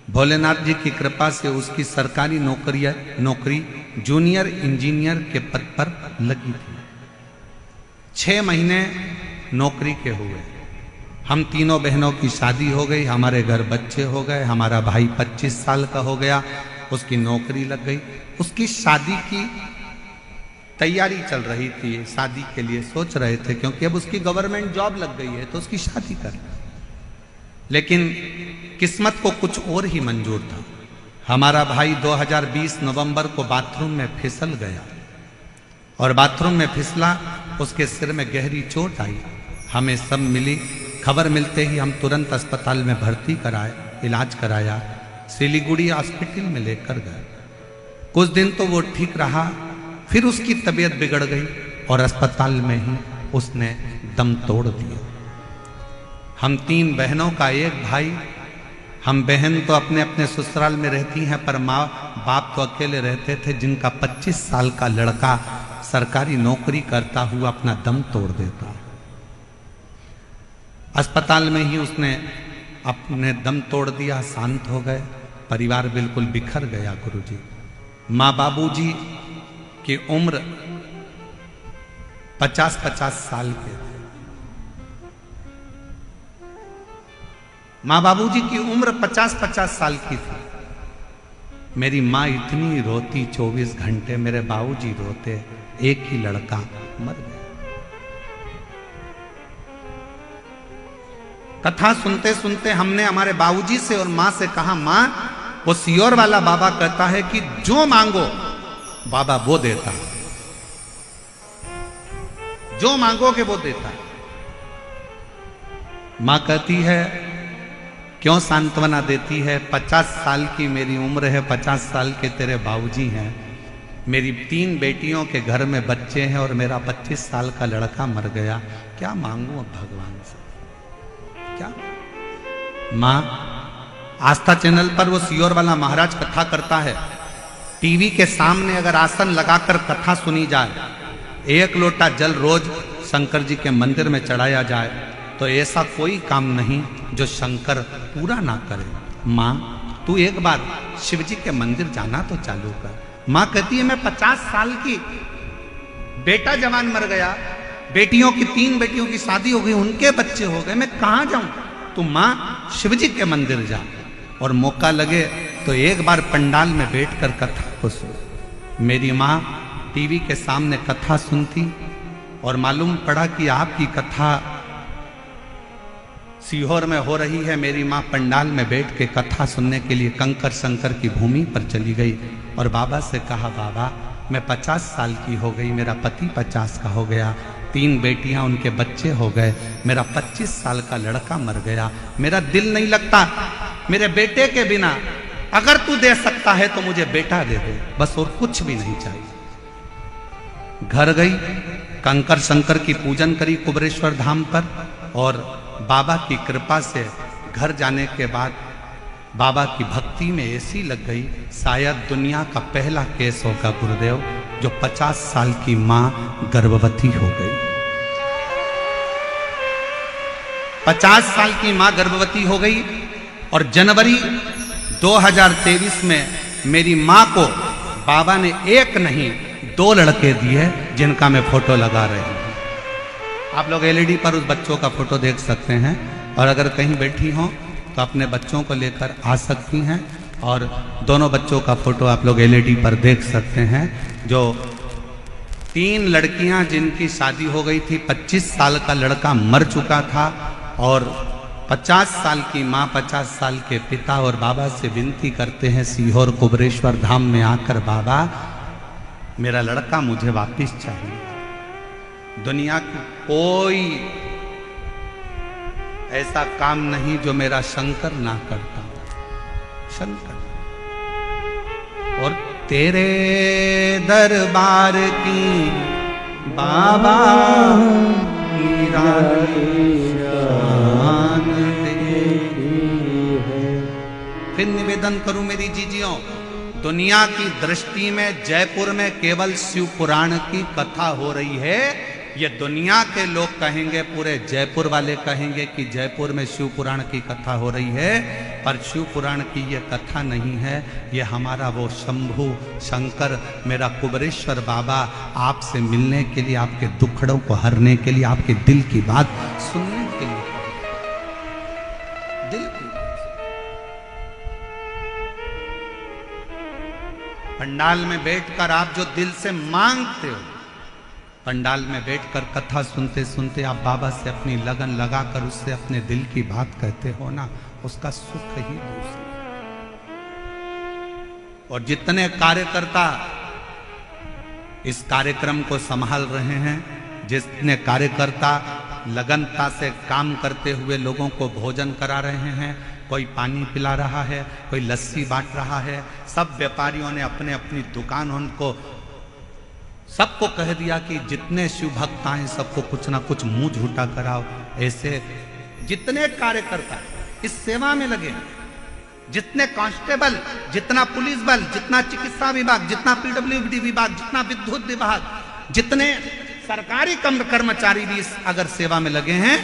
भोलेनाथ जी की कृपा से उसकी सरकारी नौकरी जूनियर इंजीनियर के पद पर लगी थी। 6 महीने नौकरी के हुए। हम तीनों बहनों की शादी हो गई, हमारे घर बच्चे हो गए। हमारा भाई 25 साल का हो गया, उसकी नौकरी लग गई। उसकी शादी की तैयारी चल रही थी, शादी के लिए सोच रहे थे, क्योंकि अब उसकी गवर्नमेंट जॉब लग गई है तो उसकी शादी कर। लेकिन किस्मत को कुछ और ही मंजूर था। हमारा भाई 2020 नवंबर को बाथरूम में फिसल गया और बाथरूम में फिसला, उसके सिर में गहरी चोट आई। हमें सब मिली। खबर मिलते ही हम तुरंत अस्पताल में भर्ती कराए, इलाज कराया, सिलीगुड़ी हॉस्पिटल में लेकर गए। कुछ दिन तो वो ठीक रहा, फिर उसकी तबीयत बिगड़ गई और अस्पताल में ही उसने दम तोड़ दिया। हम 3 बहनों का एक भाई। हम बहन तो अपने अपने ससुराल में रहती हैं, पर माँ बाप तो अकेले रहते थे। जिनका 25 साल का लड़का सरकारी नौकरी करता हुआ अपना दम तोड़ देता। अस्पताल में ही उसने अपने दम तोड़ दिया, शांत हो गए। परिवार बिल्कुल बिखर गया गुरुजी। माँ बाबूजी की उम्र 50-50 साल के थे। माँ बाबूजी की उम्र 50-50 साल की थी। मेरी माँ इतनी रोती 24 घंटे, मेरे बाबूजी रोते। एक ही लड़का मर गया। कथा सुनते सुनते हमने हमारे बाबूजी से और माँ से कहा, माँ वो सियोर वाला बाबा कहता है कि जो मांगो बाबा वो देता है, जो मांगोगे वो देता है। माँ कहती है, क्यों सांत्वना देती है? 50 साल की मेरी उम्र है, 50 साल के तेरे बाबूजी हैं, मेरी 3 बेटियों के घर में बच्चे हैं और मेरा 25 साल का लड़का मर गया। क्या मांगू अब भगवान से? क्या? माँ, आस्था चैनल पर वो सियोर वाला महाराज कथा करता है। टीवी के सामने अगर आसन लगाकर कथा सुनी जाए, 1 लोटा जल रोज शंकर जी के मंदिर में चढ़ाया जाए, तो ऐसा कोई काम नहीं जो शंकर पूरा ना करे। माँ, तू एक बार शिव जी के मंदिर जाना तो चालू कर। माँ कहती है, मैं 50 साल की, बेटा जवान मर गया, बेटियों की 3 बेटियों की शादी हो गई, उनके बच्चे हो गए, मैं कहाँ जाऊं? तू माँ शिव जी के मंदिर जा, और मौका लगे तो एक बार पंडाल में बैठकर कथा को सुन। मेरी माँ टीवी के सामने कथा सुनती और मालूम पड़ा कि आपकी कथा सीहोर में हो रही है। मेरी माँ पंडाल में बैठ के कथा सुनने के लिए कंकर शंकर की भूमि पर चली गई और बाबा से कहा, बाबा मैं 50 साल की हो गई, मेरा पति 50 का हो गया, 3 बेटियां, उनके बच्चे हो गए, मेरा 25 साल का लड़का मर गया, मेरा दिल नहीं लगता मेरे बेटे के बिना। अगर तू दे सकता है तो मुझे बेटा दे दे, बस और कुछ भी नहीं चाहिए। घर गई, कंकर शंकर की पूजन करी कुबरेश्वर धाम पर, और बाबा की कृपा से घर जाने के बाद बाबा की भक्ति में ऐसी लग गई, शायद दुनिया का पहला केस होगा गुरुदेव जो 50 साल की मां गर्भवती हो गई। 50 साल की मां गर्भवती हो गई। और जनवरी 2023 में मेरी माँ को बाबा ने एक नहीं 2 लड़के दिए जिनका मैं फोटो लगा रही हूँ। आप लोग एलईडी पर उस बच्चों का फोटो देख सकते हैं, और अगर कहीं बैठी हों तो अपने बच्चों को लेकर आ सकती हैं, और दोनों बच्चों का फोटो आप लोग एलईडी पर देख सकते हैं। जो 3 लड़कियां जिनकी शादी हो गई थी, 25 साल का लड़का मर चुका था, और 50 साल की माँ, 50 साल के पिता, और बाबा से विनती करते हैं सीहोर कुबरेश्वर धाम में आकर, बाबा मेरा लड़का मुझे वापिस चाहिए। दुनिया की कोई ऐसा काम नहीं जो मेरा शंकर ना करता, शंकर। और तेरे दरबार की बाबा फिर निवेदन करूं मेरी जीजियों, दुनिया की दृष्टि में जयपुर में केवल शिव पुराण की कथा हो रही है। ये दुनिया के लोग कहेंगे, पूरे जयपुर वाले कहेंगे कि जयपुर में शिव पुराण की कथा हो रही है, पर शिव पुराण की ये कथा नहीं है। ये हमारा वो शंभु शंकर, मेरा कुबरेश्वर बाबा आपसे मिलने के लिए, आपके दुखड़ों को हरने के लिए, आपके दिल की बात सुनने के लिए, दिल की पंडाल में बैठकर आप जो दिल से मांगते हो, पंडाल में बैठकर कथा सुनते सुनते आप बाबा से अपनी लगन लगाकर उससे अपने दिल की बात कहते हो ना, उसका सुख ही दूसरा। और जितने कार्यकर्ता इस कार्यक्रम को संभाल रहे हैं, जितने कार्यकर्ता लगनता से काम करते हुए लोगों को भोजन करा रहे हैं, कोई पानी पिला रहा है, कोई लस्सी बांट रहा है, सब व्यापारियों ने अपने अपनी दुकान उनको सबको कह दिया कि जितने शिव भक्त आए सबको कुछ ना कुछ मुंह झूठा कराओ। ऐसे जितने कार्यकर्ता इस सेवा में लगे, जितने कांस्टेबल, जितना पुलिस बल, जितना चिकित्सा विभाग, जितना पीडब्ल्यूडी विभाग, जितना विद्युत विभाग, जितने सरकारी कर्मचारी भी इस अगर सेवा में लगे हैं,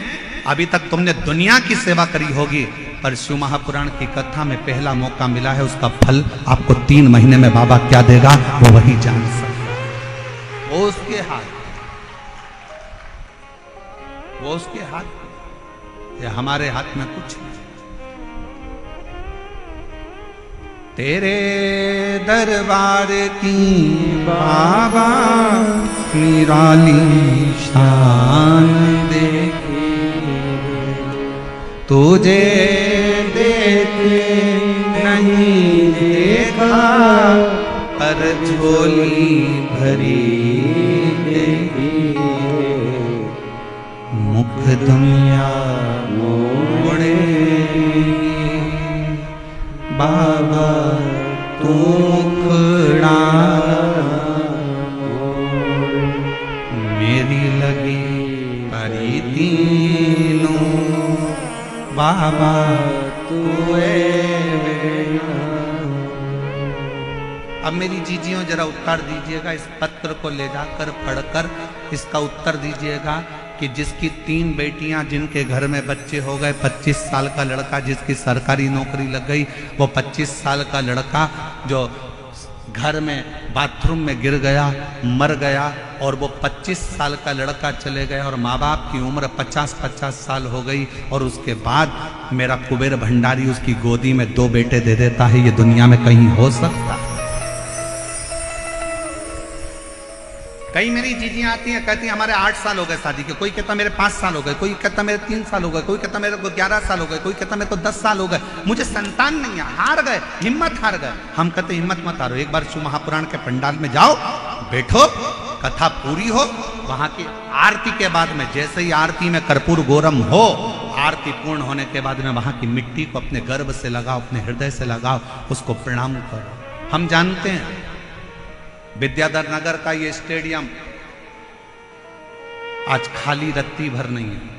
अभी तक तुमने दुनिया की सेवा करी होगी, पर शिव महापुराण की कथा में पहला मौका मिला है। उसका फल आपको 3 महीने में बाबा क्या देगा वो वही जान सकता, वो उसके हाथ, वो उसके हाथ, ये हमारे हाथ में कुछ नहीं। तेरे दरबार की बाबा निराली शान देखी, तुझे देखे नहीं देखा, पर झोली भरी देखी, मुख दुनिया मोड़े बाबा तू मुखड़ा मेरी लगी परी तीनों, बाबा तू अब मेरी जीजियों जरा उत्तर दीजिएगा, इस पत्र को ले जाकर पढ़कर इसका उत्तर दीजिएगा कि जिसकी 3 बेटियां, जिनके घर में बच्चे हो गए, 25 साल का लड़का जिसकी सरकारी नौकरी लग गई, वो 25 साल का लड़का जो घर में बाथरूम में गिर गया, मर गया, और वो 25 साल का लड़का चले गए, और माँ बाप की उम्र 50-50 साल हो गई, और उसके बाद मेरा कुबेर भंडारी उसकी गोदी में 2 बेटे दे देता है। ये दुनिया में कहीं हो सकता है? कई मेरी जीजियां आती हैं, कहती हैं हमारे 8 साल हो गए शादी के, कोई कहता मेरे 5 साल हो गए, कोई कहता मेरे 3 साल हो गए, कोई कहता मेरे को 11 साल हो गए, कोई कहता मेरे को 10 साल हो गए, मुझे संतान नहीं है, हार गए, हिम्मत हार गए। हम कहते हिम्मत मत हारो, एक बार शिव महापुराण के पंडाल में जाओ, बैठो, कथा पूरी हो, वहां की आरती के बाद में, जैसे ही आरती में कर्पूर गौरम हो, आरती पूर्ण होने के बाद में वहां की मिट्टी को अपने गर्भ से लगाओ, अपने हृदय से लगाओ, उसको प्रणाम करो। हम जानते हैं विद्याधर नगर का ये स्टेडियम आज खाली रत्ती भर नहीं है।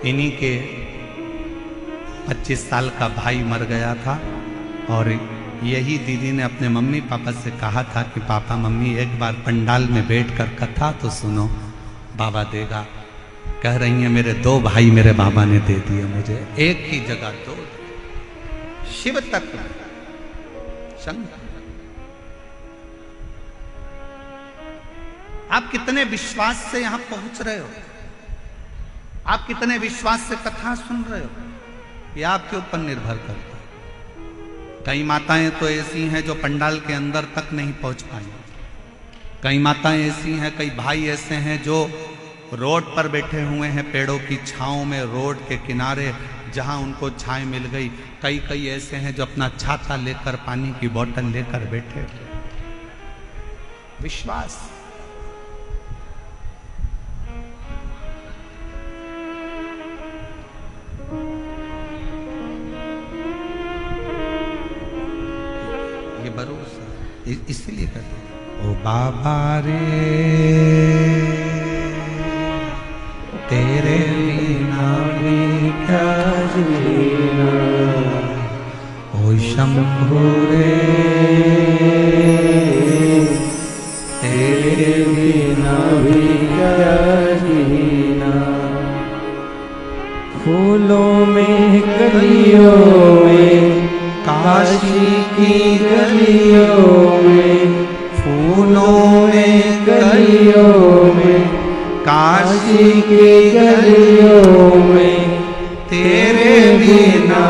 इन्हीं के 25 साल का भाई मर गया था और यही दीदी ने अपने मम्मी पापा से कहा था कि पापा मम्मी एक बार पंडाल में बैठकर कथा तो सुनो, बाबा देगा। कह रही हैं मेरे 2 भाई मेरे बाबा ने दे दिए मुझे, एक की जगह 2। शिव तक शंकर। आप कितने विश्वास से यहां पहुंच रहे हो, आप कितने विश्वास से कथा सुन रहे हो, यह आपके ऊपर निर्भर करता है। कई माताएं तो ऐसी हैं जो पंडाल के अंदर तक नहीं पहुंच पाई, कई माताएं ऐसी हैं, कई भाई ऐसे हैं जो रोड पर बैठे हुए हैं, पेड़ों की छांव में, रोड के किनारे जहां उनको छांव मिल गई। कई ऐसे हैं जो अपना छाता लेकर, पानी की बोतल लेकर बैठे। विश्वास। ये भरोसा इसलिए कहते हैं ओ बाबा रे तेरे बिना भी क्या जीना, ओ शंभू रे तेरे बिना भी क्या जीना। फूलों में कलियों में, काशी की गलियों में, फूलों में गलियों में, काशी की गलियों में, तेरे बिना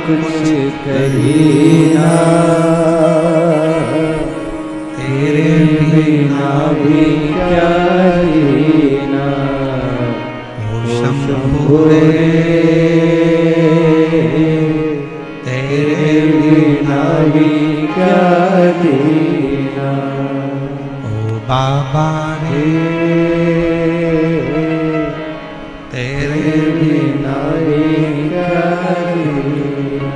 कुछ कहीं ना, तेरे बिना भी क्या जीना। ओ शंभू रे तेरे बिना भी क्या जीना। ओ बाबा रे तेरे बिना भी क्या जीना।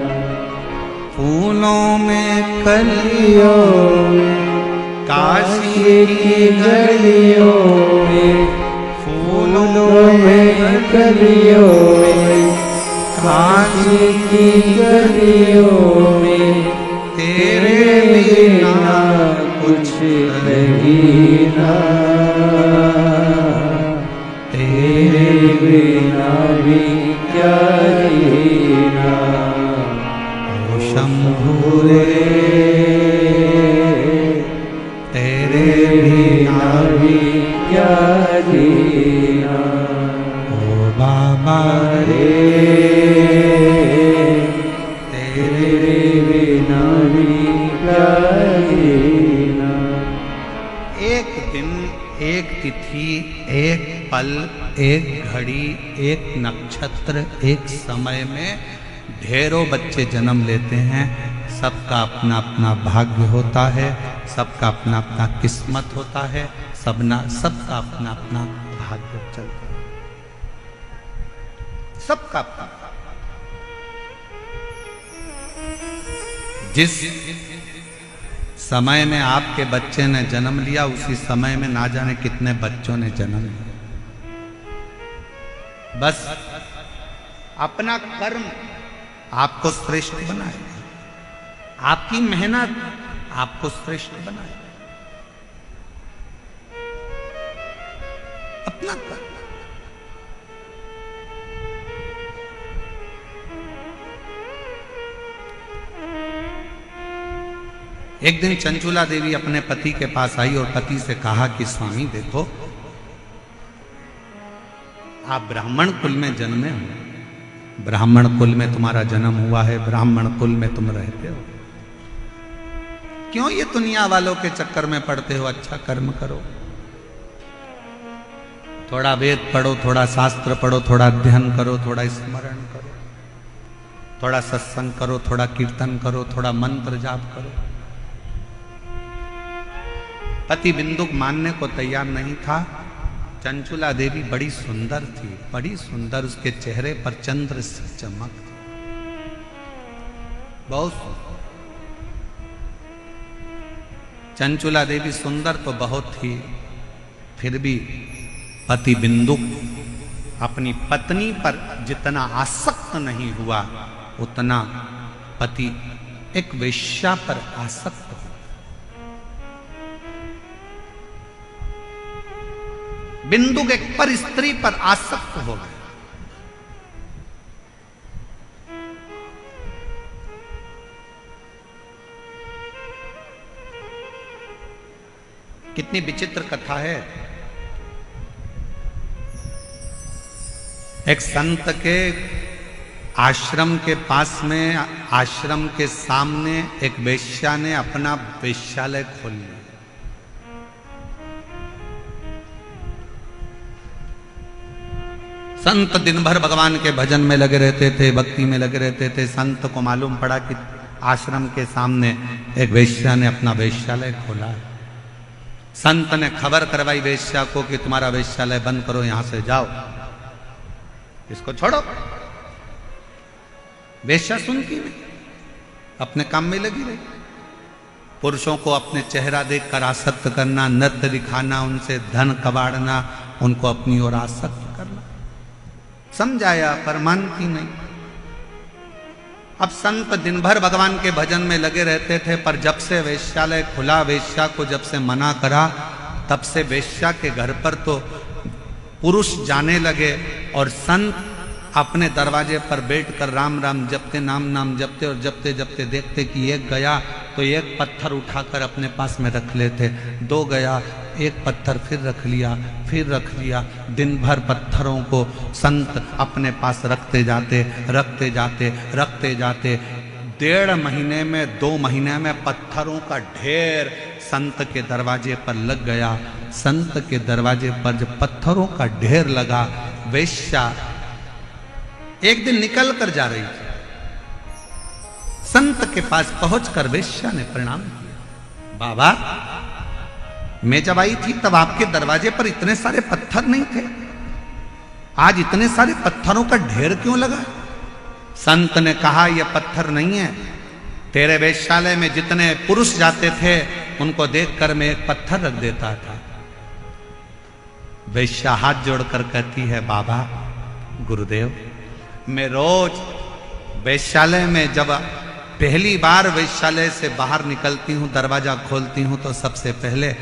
फूलों में गलियों में, काशी की गलियों में, फूलों में गलियों में, काशी की गलियों में, तेरे बिना कुछ नहीं ना, तेरे बिना भी क्या जीना। ओ शंभू रे तेरे बिना भी क्या जीना। ओ बाबा रे तेरे बिना भी क्या जीना। एक दिन, एक तिथि, एक पल, एक घड़ी, एक नक्षत्र, एक समय में ढेरों बच्चे जन्म लेते हैं। सबका अपना अपना भाग्य होता है, सबका अपना अपना किस्मत होता है, सबका अपना अपना भाग्य चलता है, सबका अपना। जिस समय में आपके बच्चे ने जन्म लिया, उसी समय में ना जाने कितने बच्चों ने जन्म लिया। बस अपना कर्म आपको श्रेष्ठ बनाए, आपकी मेहनत आपको श्रेष्ठ बनाए, अपना कर्म। एक दिन चंचुला देवी अपने पति के पास आई और पति से कहा कि स्वामी देखो, आप ब्राह्मण कुल में जन्मे हो, ब्राह्मण कुल में तुम्हारा जन्म हुआ है, ब्राह्मण कुल में तुम रहते हो, क्यों ये दुनिया वालों के चक्कर में पड़ते हो? अच्छा कर्म करो, थोड़ा वेद पढ़ो, थोड़ा शास्त्र पढ़ो, थोड़ा अध्ययन करो, थोड़ा स्मरण करो, थोड़ा सत्संग करो, थोड़ा कीर्तन करो, थोड़ा मंत्र जाप करो। पति बिंदुक मानने को तैयार नहीं था। चंचुला देवी बड़ी सुंदर थी, बड़ी सुंदर, उसके चेहरे पर चंद्र सी चमक थी, बहुत सुंदर। चंचुला देवी सुंदर तो बहुत थी, फिर भी पति बिंदुक अपनी पत्नी पर जितना आसक्त नहीं हुआ उतना पति एक वेश्या पर आसक्त हो। बिंदु एक पर स्त्री पर आसक्त हो गए। कितनी विचित्र कथा है। एक संत के आश्रम के पास में, आश्रम के सामने एक वेश्या ने अपना वेश्यालय खोल लिया। संत दिन भर भगवान के भजन में लगे रहते थे, भक्ति में लगे रहते थे। संत को मालूम पड़ा कि आश्रम के सामने एक वेश्या ने अपना वेश्यालय खोला है। संत ने खबर करवाई वेश्या को कि तुम्हारा वेश्यालय बंद करो, यहां से जाओ, इसको छोड़ो। वेश्या सुनती नहीं, अपने काम में लगी रही। पुरुषों को अपने चेहरा देखकर आसक्त करना, नृत्य दिखाना, उनसे धन कबाड़ना, उनको अपनी ओर आसक्त करना। समझाया पर मानती नहीं। अब संत दिन भर भगवान के भजन में लगे रहते थे, पर जब से वेश्यालय खुला, वेश्या को जब से मना करा, तब से वेश्या के घर पर तो पुरुष जाने लगे और संत अपने दरवाजे पर बैठकर राम राम जपते, नाम नाम जपते और जपते जपते देखते कि एक गया तो एक पत्थर उठाकर अपने पास में रख लेते, दो गया एक पत्थर फिर रख लिया, फिर रख लिया। दिन भर पत्थरों को संत अपने पास रखते जाते, रखते जाते, रखते जाते। 1.5 महीने में, 2 महीने में पत्थरों का ढेर संत के दरवाजे पर लग गया। संत के दरवाजे पर जब पत्थरों का ढेर लगा, वेश्या एक दिन निकल कर जा रही थी। संत के पास पहुंचकर वेश्या ने प्रणाम किया। बाबा, मैं जब आई थी तब आपके दरवाजे पर इतने सारे पत्थर नहीं थे, आज इतने सारे पत्थरों का ढेर क्यों लगा? संत ने कहा, यह पत्थर नहीं है, तेरे वेश्यालय में जितने पुरुष जाते थे उनको देखकर मैं एक पत्थर रख देता था। वेश्या हाथ जोड़कर कहती है, बाबा गुरुदेव, मैं रोज वेश्यालय में जब पहली बार वेश्यालय से बाहर निकलती हूँ, दरवाजा खोलती हूँ, तो सबसे पहले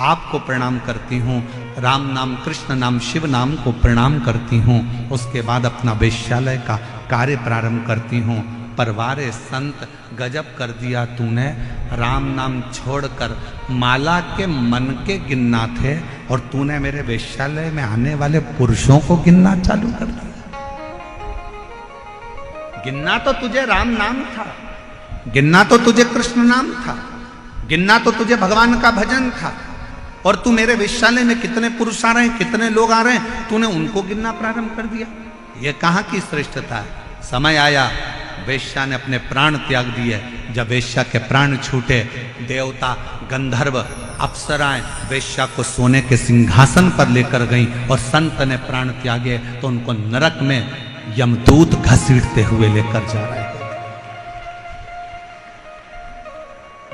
आपको प्रणाम करती हूँ, राम नाम, कृष्ण नाम, शिव नाम को प्रणाम करती हूँ। उसके बाद अपना वेश्यालय का कार्य प्रारंभ करती हूँ। परवारे संत, गजब कर दिया तूने, राम नाम छोड़कर माला के मन के गिनना थे और तूने मेरे वेश्यालय में आने वाले पुरुषों को गिनना चालू कर दिया। गिनना तो तुझे राम नाम था, गिनना तो तुझे कृष्ण नाम था, गिनना तो तुझे भगवान का भजन था, और तू मेरे वेश्यालय में कितने पुरुष आ रहे हैं, कितने लोग आ रहे हैं, तूने उनको गिनना प्रारंभ कर दिया। ये कहाँ की श्रेष्ठता है? समय आया, वेश्या ने अपने प्राण त्याग दिए। जब वेश्या के प्राण छूटे, देवता, गंधर्व, अप्सराएं वेश्या को सोने के सिंहासन पर लेकर गईं और संत ने प्राण त्यागे तो उनको नरक में यमदूत घसीटते हुए लेकर जा रहे हैं।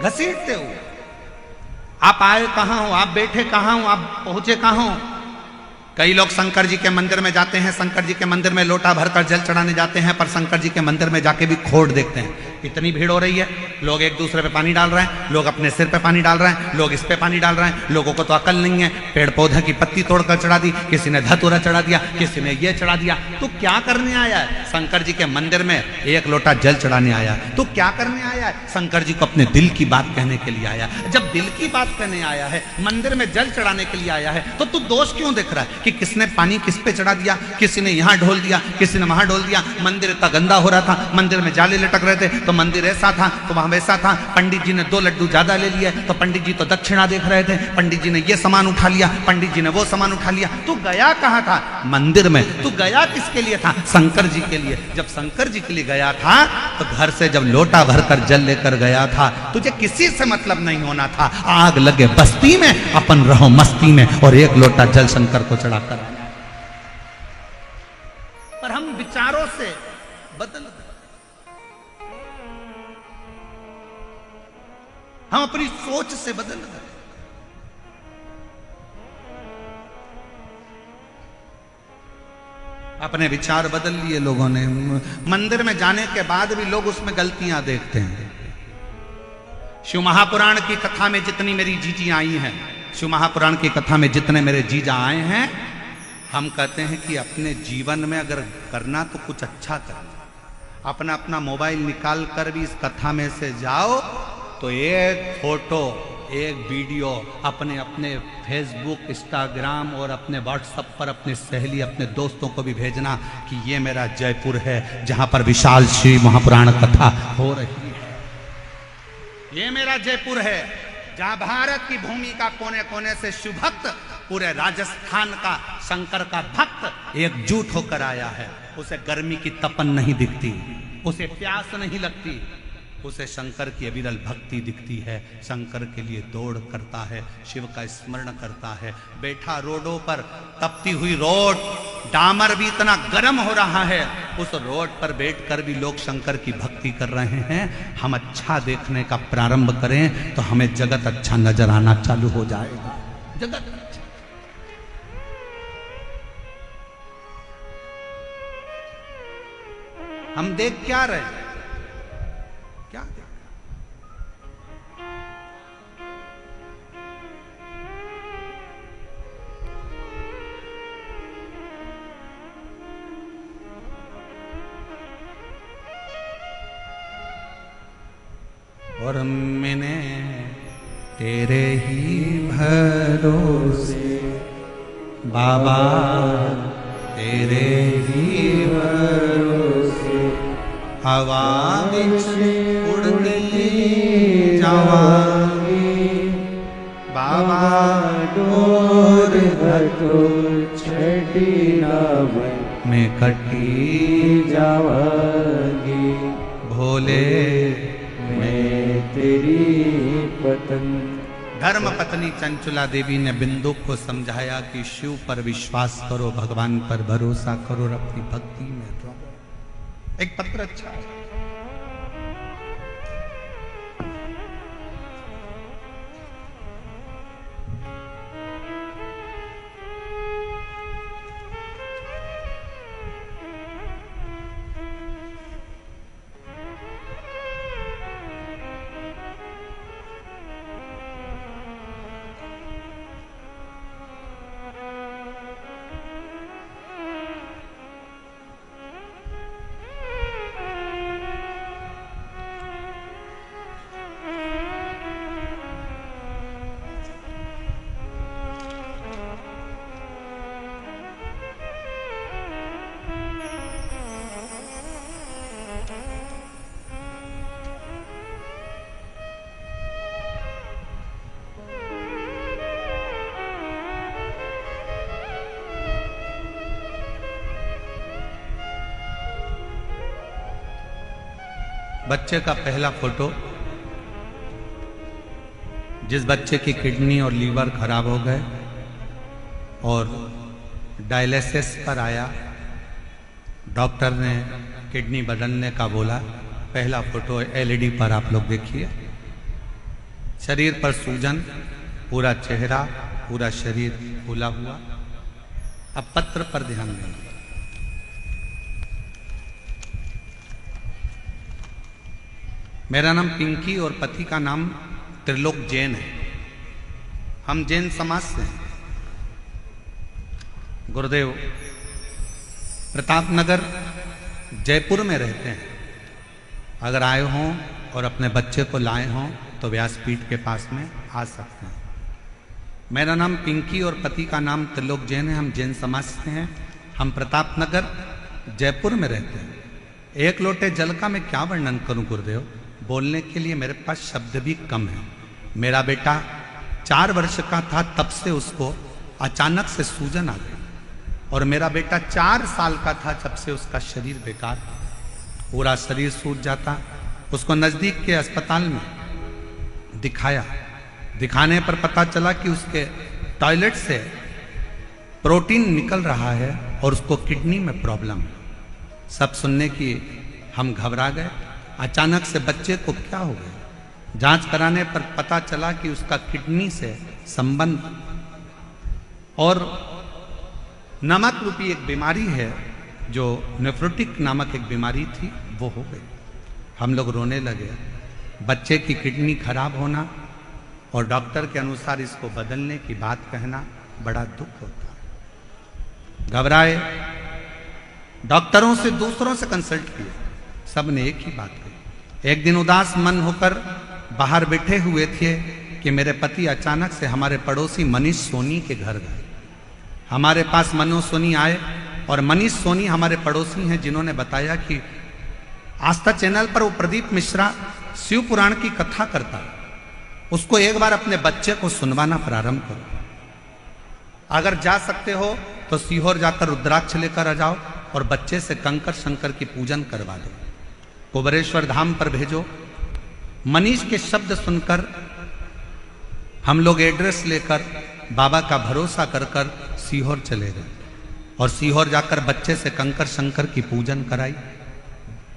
घसीटते हुए। आप आए कहां हो, आप बैठे कहां हो, आप पहुंचे कहां हो? कई लोग शंकर जी के मंदिर में जाते हैं, शंकर जी के मंदिर में लोटा भरकर जल चढ़ाने जाते हैं, पर शंकर जी के मंदिर में जाके भी खोट देखते हैं। इतनी भीड़ हो रही है, लोग एक दूसरे पे पानी डाल रहे हैं, लोग अपने सिर पे पानी डाल रहे हैं, लोग इस पे पानी डाल रहे हैं। लोगों को तो अकल नहीं है, पेड़ पौधे की पत्ती तोड़कर चढ़ा दी, किसी ने धतूरा चढ़ा दिया, किसी ने ये चढ़ा दिया। तो क्या करने आया है? शंकर जी के मंदिर में एक लोटा जल चढ़ाने आया है। तो क्या करने आया है? शंकर जी को अपने दिल की बात कहने के लिए आया। जब दिल की बात कहने आया है, मंदिर में जल चढ़ाने के लिए आया है, तो तू दोष क्यों देख रहा है कि किसने पानी किस पे चढ़ा दिया, किसी ने यहां ढोल दिया, किसी ने वहां ढोल दिया। मंदिर इतना गंदा हो रहा था, मंदिर में जाले लटक रहे थे, तो मंदिर ऐसा था तो वहां वैसा था। पंडित जी ने 2 लड्डू ज्यादा ले लिए तो पंडित जी तो दक्षिणा देख रहे थे, पंडित जी ने ये सामान उठा लिया, पंडित जी ने वो सामान उठा लिया। तू गया कहां था? मंदिर में। तू गया किसके लिए था? शंकर जी के लिए। जब शंकर जी के लिए गया था तो घर से जब लोटा भरकर जल लेकर गया था, तुझे किसी से मतलब नहीं होना था। आग लगे बस्ती में, अपन रहो मस्ती में, और एक लोटा जल शंकर को चढ़ाकर आया। पर हम विचारों से बदल गए, हम अपनी सोच से बदल गए। अपने विचार बदल लिए लोगों ने। मंदिर में जाने के बाद भी लोग उसमें गलतियां देखते हैं। शिव महापुराण की कथा में जितनी मेरी जीजी आई हैं, शिव महापुराण की कथा में जितने मेरे जीजा आए हैं, हम कहते हैं कि अपने जीवन में अगर करना तो कुछ अच्छा करना। अपना अपना मोबाइल निकाल कर भी इस कथा में से जाओ तो एक फोटो एक वीडियो अपने अपने फेसबुक, इंस्टाग्राम और अपने व्हाट्सएप पर अपने सहेली, अपने दोस्तों को भी भेजना कि ये मेरा जयपुर है जहां पर विशाल शिव महापुराण कथा हो रही है। ये मेरा जयपुर है जहां भारत की भूमि का कोने कोने से शिव भक्त, पूरे राजस्थान का शंकर का भक्त एकजुट होकर आया है। उसे गर्मी की तपन नहीं दिखती, उसे प्यास नहीं लगती, उसे शंकर की अविरल भक्ति दिखती है। शंकर के लिए दौड़ करता है, शिव का स्मरण करता है। बैठा रोडों पर, तपती हुई रोड, डामर भी इतना गर्म हो रहा है, उस रोड पर बैठकर भी लोग शंकर की भक्ति कर रहे हैं। हम अच्छा देखने का प्रारंभ करें तो हमें जगत अच्छा नजर आना चालू हो जाएगा। जगत अच्छा। हम देख क्या रहे हैं? क्या देख? और मैंने तेरे ही भरोसे बाबा, तेरे ही भरोसे हवा विच उड़ती जावांगी बाबा, डोर हटो छड़ी ना मैं कटी जावांगी, भोले मैं तेरी पत्नी। धर्म पत्नी चंचुला देवी ने बिंदु को समझाया कि शिव पर विश्वास करो, भगवान पर भरोसा करो और अपनी भक्ति में रहो। एक पत्र अच्छा है। बच्चे का पहला फोटो, जिस बच्चे की किडनी और लीवर खराब हो गए और डायलिसिस पर आया, डॉक्टर ने किडनी बदलने का बोला। पहला फोटो एलईडी पर आप लोग देखिए। शरीर पर सूजन, पूरा चेहरा, पूरा शरीर फूला हुआ। अब पत्र पर ध्यान देना। मेरा नाम पिंकी और पति का नाम त्रिलोक जैन है। हम जैन समाज से हैं। गुरुदेव प्रतापनगर जयपुर में रहते हैं। अगर आए हों और अपने बच्चे को लाए हों तो व्यासपीठ के पास में आ सकते हैं। मेरा नाम पिंकी और पति का नाम त्रिलोक जैन है। हम जैन समाज से हैं। हम प्रतापनगर जयपुर में रहते हैं। एक लोटे जल का मैं क्या वर्णन करूं गुरुदेव, बोलने के लिए मेरे पास शब्द भी कम है। मेरा बेटा 4 वर्ष का था तब से उसको अचानक से सूजन आ गई, और मेरा बेटा 4 साल का था जब से उसका शरीर बेकार, पूरा शरीर सूज जाता। उसको नज़दीक के अस्पताल में दिखाया। दिखाने पर पता चला कि उसके टॉयलेट से प्रोटीन निकल रहा है और उसको किडनी में प्रॉब्लम है। सब सुनने की हम घबरा गए। अचानक से बच्चे को क्या हो गया? जांच कराने पर पता चला कि उसका किडनी से संबंध और नमक रूपी एक बीमारी है जो नेफ्रोटिक नामक एक बीमारी थी वो हो गई। हम लोग रोने लगे। बच्चे की किडनी खराब होना और डॉक्टर के अनुसार इसको बदलने की बात कहना बड़ा दुख होता है। घबराए, डॉक्टरों से दूसरों से कंसल्ट किए, सब ने एक ही बात कही। एक दिन उदास मन होकर बाहर बैठे हुए थे कि मेरे पति अचानक से हमारे पड़ोसी मनीष सोनी के घर गए। हमारे पास मनोज सोनी आए और मनीष सोनी हमारे पड़ोसी हैं जिन्होंने बताया कि आस्था चैनल पर वो प्रदीप मिश्रा शिव पुराण की कथा करता है, उसको एक बार अपने बच्चे को सुनवाना प्रारंभ करो। अगर जा सकते हो तो सीहोर जाकर रुद्राक्ष लेकर आ जाओ और बच्चे से कंकर शंकर की पूजन करवा दो। कुबरेश्वर धाम पर भेजो। मनीष के शब्द सुनकर हम लोग एड्रेस लेकर बाबा का भरोसा कर कर सीहोर चले गए और सीहोर जाकर बच्चे से कंकर शंकर की पूजन कराई।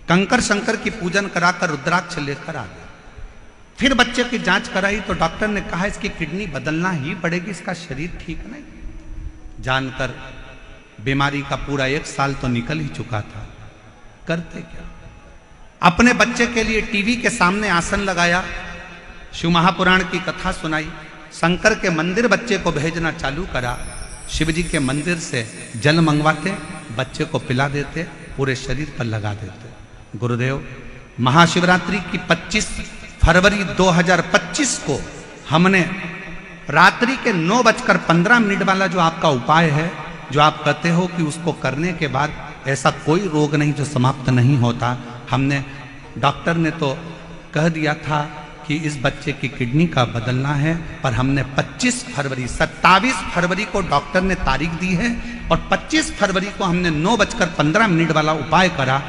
कंकर शंकर की पूजन कराकर रुद्राक्ष लेकर आ गए। फिर बच्चे की जांच कराई तो डॉक्टर ने कहा इसकी किडनी बदलना ही पड़ेगी, इसका शरीर ठीक नहीं। जानकर बीमारी का पूरा 1 साल तो निकल ही चुका था। करते क्या? अपने बच्चे के लिए टीवी के सामने आसन लगाया, शिव महापुराण की कथा सुनाई, शंकर के मंदिर बच्चे को भेजना चालू करा, शिव जी के मंदिर से जल मंगवाते, बच्चे को पिला देते, पूरे शरीर पर लगा देते। गुरुदेव, महाशिवरात्रि की 25 फरवरी 2025 को हमने रात्रि के 9:15 वाला जो आपका उपाय है, जो आप कहते हो कि उसको करने के बाद ऐसा कोई रोग नहीं जो समाप्त नहीं होता, हमने, डॉक्टर ने तो कह दिया था कि इस बच्चे की किडनी का बदलना है, पर हमने 27 फरवरी को डॉक्टर ने तारीख दी है और 25 फरवरी को हमने 9:15 वाला उपाय करा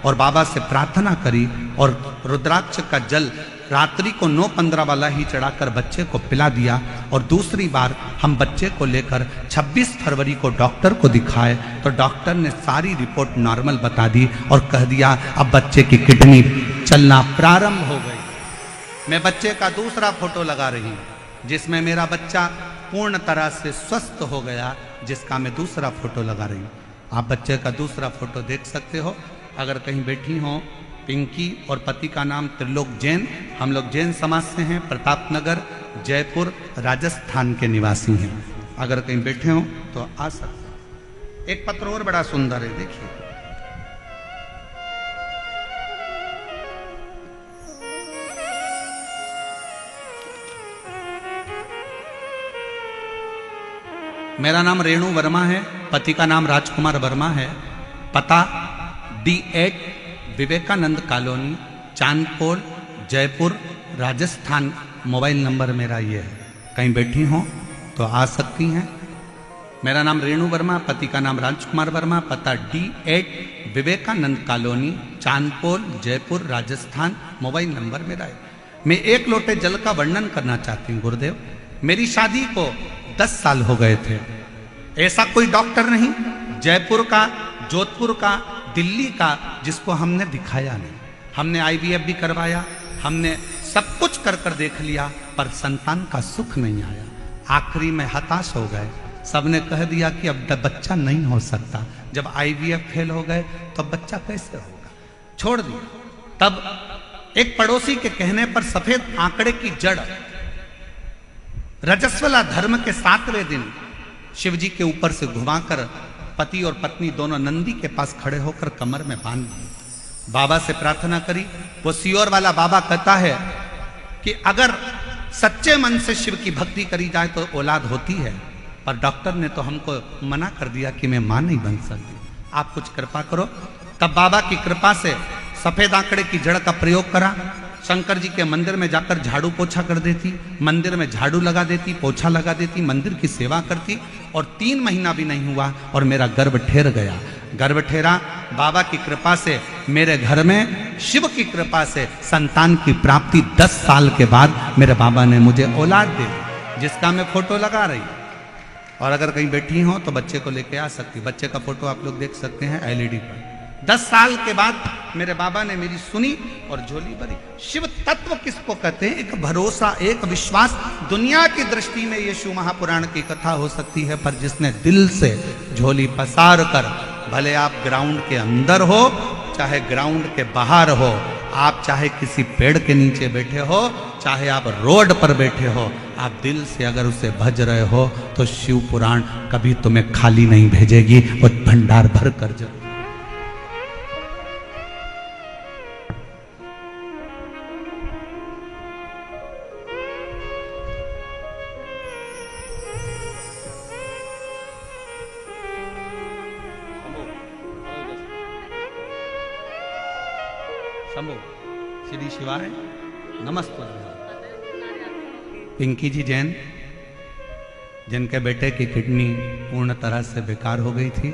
और बाबा से प्रार्थना करी और रुद्राक्ष का जल रात्रि को 9:15 वाला ही चढ़ाकर बच्चे को पिला दिया। और दूसरी बार हम बच्चे को लेकर 26 फरवरी को डॉक्टर को दिखाए तो डॉक्टर ने सारी रिपोर्ट नॉर्मल बता दी और कह दिया अब बच्चे की किडनी चलना प्रारंभ हो गई। मैं बच्चे का दूसरा फोटो लगा रही हूँ जिसमें मेरा बच्चा पूर्ण तरह से स्वस्थ हो गया, जिसका मैं दूसरा फोटो लगा रही हूँ। आप बच्चे का दूसरा फोटो देख सकते हो। अगर कहीं बैठी हो, पिंकी और पति का नाम त्रिलोक जैन, हम लोग जैन समाज से हैं, प्रतापनगर जयपुर राजस्थान के निवासी हैं। अगर कहीं बैठे हो तो आ सकते। एक पत्र और बड़ा सुंदर है, देखिए। मेरा नाम रेणु वर्मा है, पति का नाम राजकुमार वर्मा है, पता D8 Vivekanand colony, Chandpol, Jaipur, Rajasthan. Mobile number मेरा ये है। कहीं बैठी हो तो आ सकती हैं। मेरा नाम रेणु वर्मा, पति का नाम राजकुमार वर्मा, पता D8 Vivekanand colony, Chandpol, Jaipur, Rajasthan. Mobile number मेरा है। मैं 1 लोटे जल का वर्णन करना चाहती हूँ। गुरुदेव, मेरी शादी को 10 साल हो गए थे। ऐसा कोई डॉक्टर नहीं जयपुर का, जोधपुर का, दिल्ली का जिसको हमने दिखाया नहीं। हमने IVF भी करवाया, हमने सब कुछ कर कर देख लिया, पर संतान का सुख नहीं आया। आखिरी में हताश हो गए। सबने कह दिया कि अब बच्चा नहीं हो सकता। जब IVF फेल हो गए तो बच्चा कैसे होगा, छोड़ दिया। तब एक पड़ोसी के कहने पर सफेद आंकड़े की जड़ रजस्वला धर्म के 7वें दिन शिव जी के ऊपर से घुमाकर पति और पत्नी दोनों नंदी के पास खड़े होकर कमर में बांध दिए। बाबा से प्रार्थना करी। वो सीहोर वाला बाबा कहता है कि अगर सच्चे मन से शिव की भक्ति करी जाए तो औलाद होती है, पर डॉक्टर ने तो हमको मना कर दिया कि मैं मां नहीं बन सकती, आप कुछ कृपा करो। तब बाबा की कृपा से सफेद आंकड़े की जड़ का प्रयोग करा। शंकर जी के मंदिर में जाकर झाड़ू पोछा कर देती, मंदिर में झाड़ू लगा देती, पोछा लगा देती, मंदिर की सेवा करती, और 3 महीना भी नहीं हुआ और मेरा गर्भ ठहर गया। गर्भ ठहरा, बाबा की कृपा से मेरे घर में शिव की कृपा से संतान की प्राप्ति 10 साल के बाद मेरे बाबा ने मुझे औलाद दे दी, जिसका मैं फोटो लगा रही। और अगर कहीं बैठी हो तो बच्चे को लेके आ सकती। बच्चे का फोटो आप लोग देख सकते हैं LED पर। 10 साल के बाद मेरे बाबा ने मेरी सुनी और झोली भरी। शिव तत्व किसको कहते हैं? एक भरोसा, एक विश्वास। दुनिया की दृष्टि में ये शिव महापुराण की कथा हो सकती है, पर जिसने दिल से झोली पसार कर भले आप ग्राउंड के अंदर हो चाहे ग्राउंड के बाहर हो, आप चाहे किसी पेड़ के नीचे बैठे हो चाहे आप रोड पर बैठे हो, आप दिल से अगर उसे भज रहे हो तो शिव पुराण कभी तुम्हें खाली नहीं भेजेगी, वो भंडार भर कर जरूर। शंभो श्री शिवाय नमस्ते। पिंकी जी जैन, जिनके बेटे की किडनी पूर्ण तरह से बेकार हो गई थी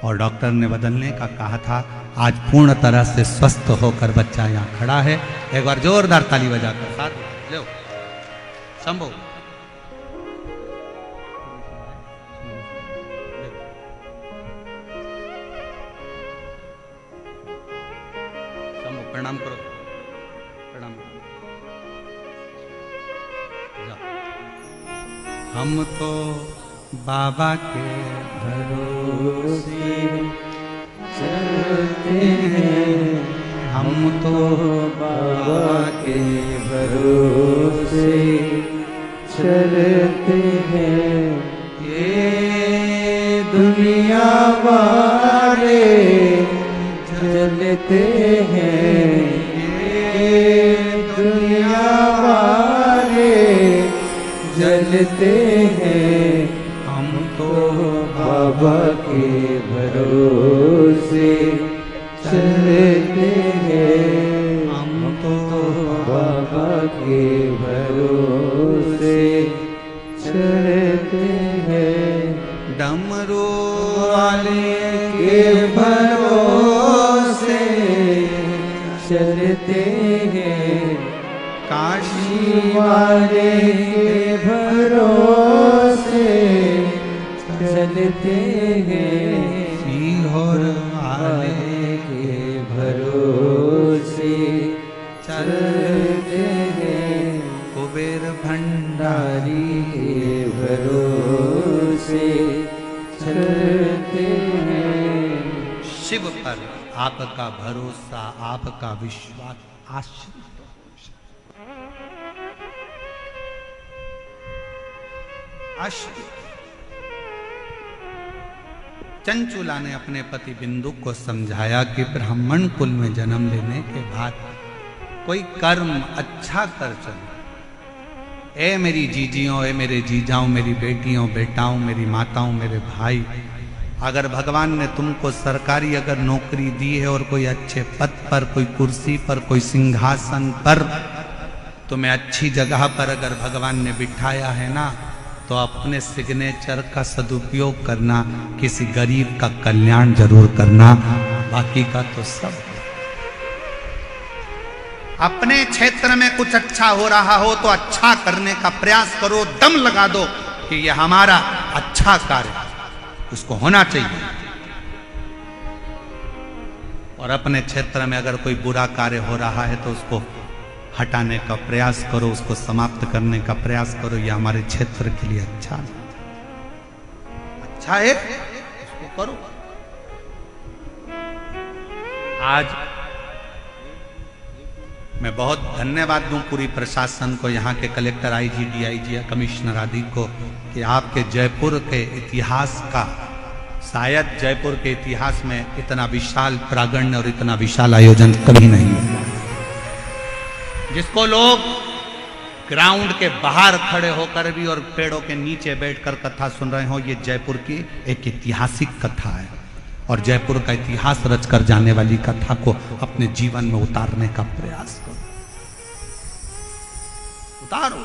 और डॉक्टर ने बदलने का कहा था, आज पूर्ण तरह से स्वस्थ होकर बच्चा यहाँ खड़ा है। एक बार जोरदार ताली बजाकर साथ लो शंभो। प्रणाम करो, प्रणाम करो। हम तो बाबा के भरोसे चलते हैं, हम तो बाबा के भरोसे चलते हैं। ये दुनिया वाले जलते हैं, ये दुनिया वाले जलते हैं। हम तो बाबा के भरोसे चलते हैं, हम तो बाबा के भरोसे चलते हैं। डमरू वाले के भरोसे चलते हैं, काशी वाले के भरोसे चलते हैं। सीहोर वाले वाले के भरोसे चलते हैं। कुबेर भंडारी नारी के भरोसे चलते हैं। शिव पर आपका भरोसा, आपका विश्वास आश्रित। चंचुला ने अपने पति बिंदु को समझाया कि ब्राह्मण कुल में जन्म लेने के बाद कोई कर्म अच्छा कर चलो। ए मेरी जीजियों, ए मेरे जीजाओं, मेरी बेटियों, बेटाओं, मेरी माताओं, मेरे भाई, अगर भगवान ने तुमको सरकारी अगर नौकरी दी है और कोई अच्छे पद पर, कोई कुर्सी पर, कोई सिंहासन पर, तुम्हें अच्छी जगह पर अगर भगवान ने बिठाया है ना, तो अपने सिग्नेचर का सदुपयोग करना, किसी गरीब का कल्याण जरूर करना, बाकी का तो सब। अपने क्षेत्र में कुछ अच्छा हो रहा हो तो अच्छा करने का प्रयास करो, दम लगा दो कि यह हमारा अच्छा कार्य उसको होना चाहिए। और अपने क्षेत्र में अगर कोई बुरा कार्य हो रहा है तो उसको हटाने का प्रयास करो, उसको समाप्त करने का प्रयास करो। यह हमारे क्षेत्र के लिए अच्छा है, उसको करो। आज मैं बहुत धन्यवाद दूं पूरी प्रशासन को, यहाँ के कलेक्टर, आईजी, डीआईजी, कमिश्नर आदि को, कि आपके जयपुर के इतिहास का, शायद जयपुर के इतिहास में इतना विशाल प्रांगण और इतना विशाल आयोजन कभी नहीं हुआ, जिसको लोग ग्राउंड के बाहर खड़े होकर भी और पेड़ों के नीचे बैठकर कथा सुन रहे हो। ये जयपुर की एक ऐतिहासिक कथा है और जयपुर का इतिहास रचकर जाने वाली कथा को अपने जीवन में उतारने का प्रयास करो, उतारो।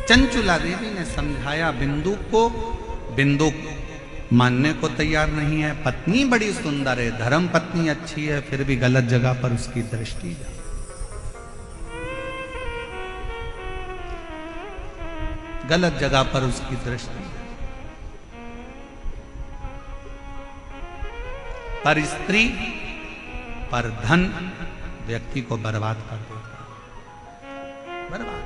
चंचुला देवी ने समझाया बिंदु को, बिंदु मानने को तैयार नहीं है। पत्नी बड़ी सुंदर है, धर्म पत्नी अच्छी है, फिर भी गलत जगह पर उसकी दृष्टि जा। गलत जगह पर उसकी दृष्टि। पर स्त्री, पर धन व्यक्ति को बर्बाद कर देता है, बर्बाद।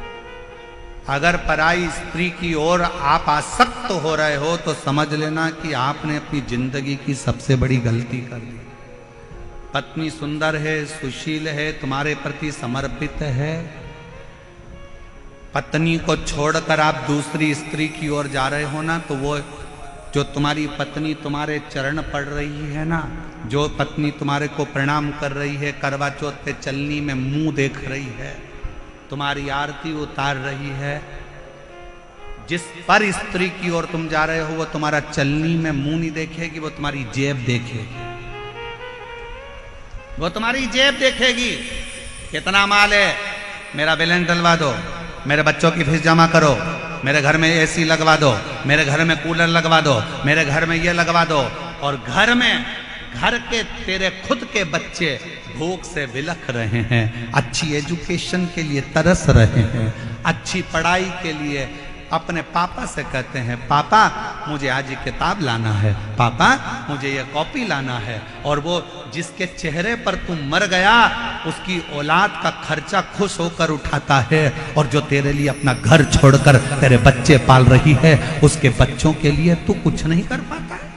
अगर पराई स्त्री की ओर आप आसक्त हो रहे हो तो समझ लेना कि आपने अपनी जिंदगी की सबसे बड़ी गलती कर दी। पत्नी सुंदर है, सुशील है, तुम्हारे प्रति समर्पित है, पत्नी को छोड़कर आप दूसरी स्त्री की ओर जा रहे हो ना, तो वो जो तुम्हारी पत्नी तुम्हारे चरण पड़ रही है ना, जो पत्नी तुम्हारे को प्रणाम कर रही है, करवा चौथ पे चलनी में मुंह देख रही है, तुम्हारी आरती उतार रही है, जिस पर स्त्री की ओर तुम जा रहे हो वो तुम्हारा चलनी में मुंह नहीं देखेगी, वो तुम्हारी जेब देखेगी। वो तुम्हारी जेब देखेगी, कितना माल है, मेरा बैलेंस डलवा दो, मेरे बच्चों की फीस जमा करो, मेरे घर में एसी लगवा दो, मेरे घर में कूलर लगवा दो, मेरे घर में ये लगवा दो। और घर के तेरे खुद के बच्चे भूख से विलख रहे हैं, अच्छी एजुकेशन के लिए तरस रहे हैं, अच्छी पढ़ाई के लिए अपने पापा से कहते हैं पापा मुझे आज ये किताब लाना है, पापा मुझे ये कॉपी लाना है। और वो जिसके चेहरे पर तू मर गया उसकी औलाद का खर्चा खुश होकर उठाता है, और जो तेरे लिए अपना घर छोड़कर तेरे बच्चे पाल रही है उसके बच्चों के लिए तू कुछ नहीं कर पाता है।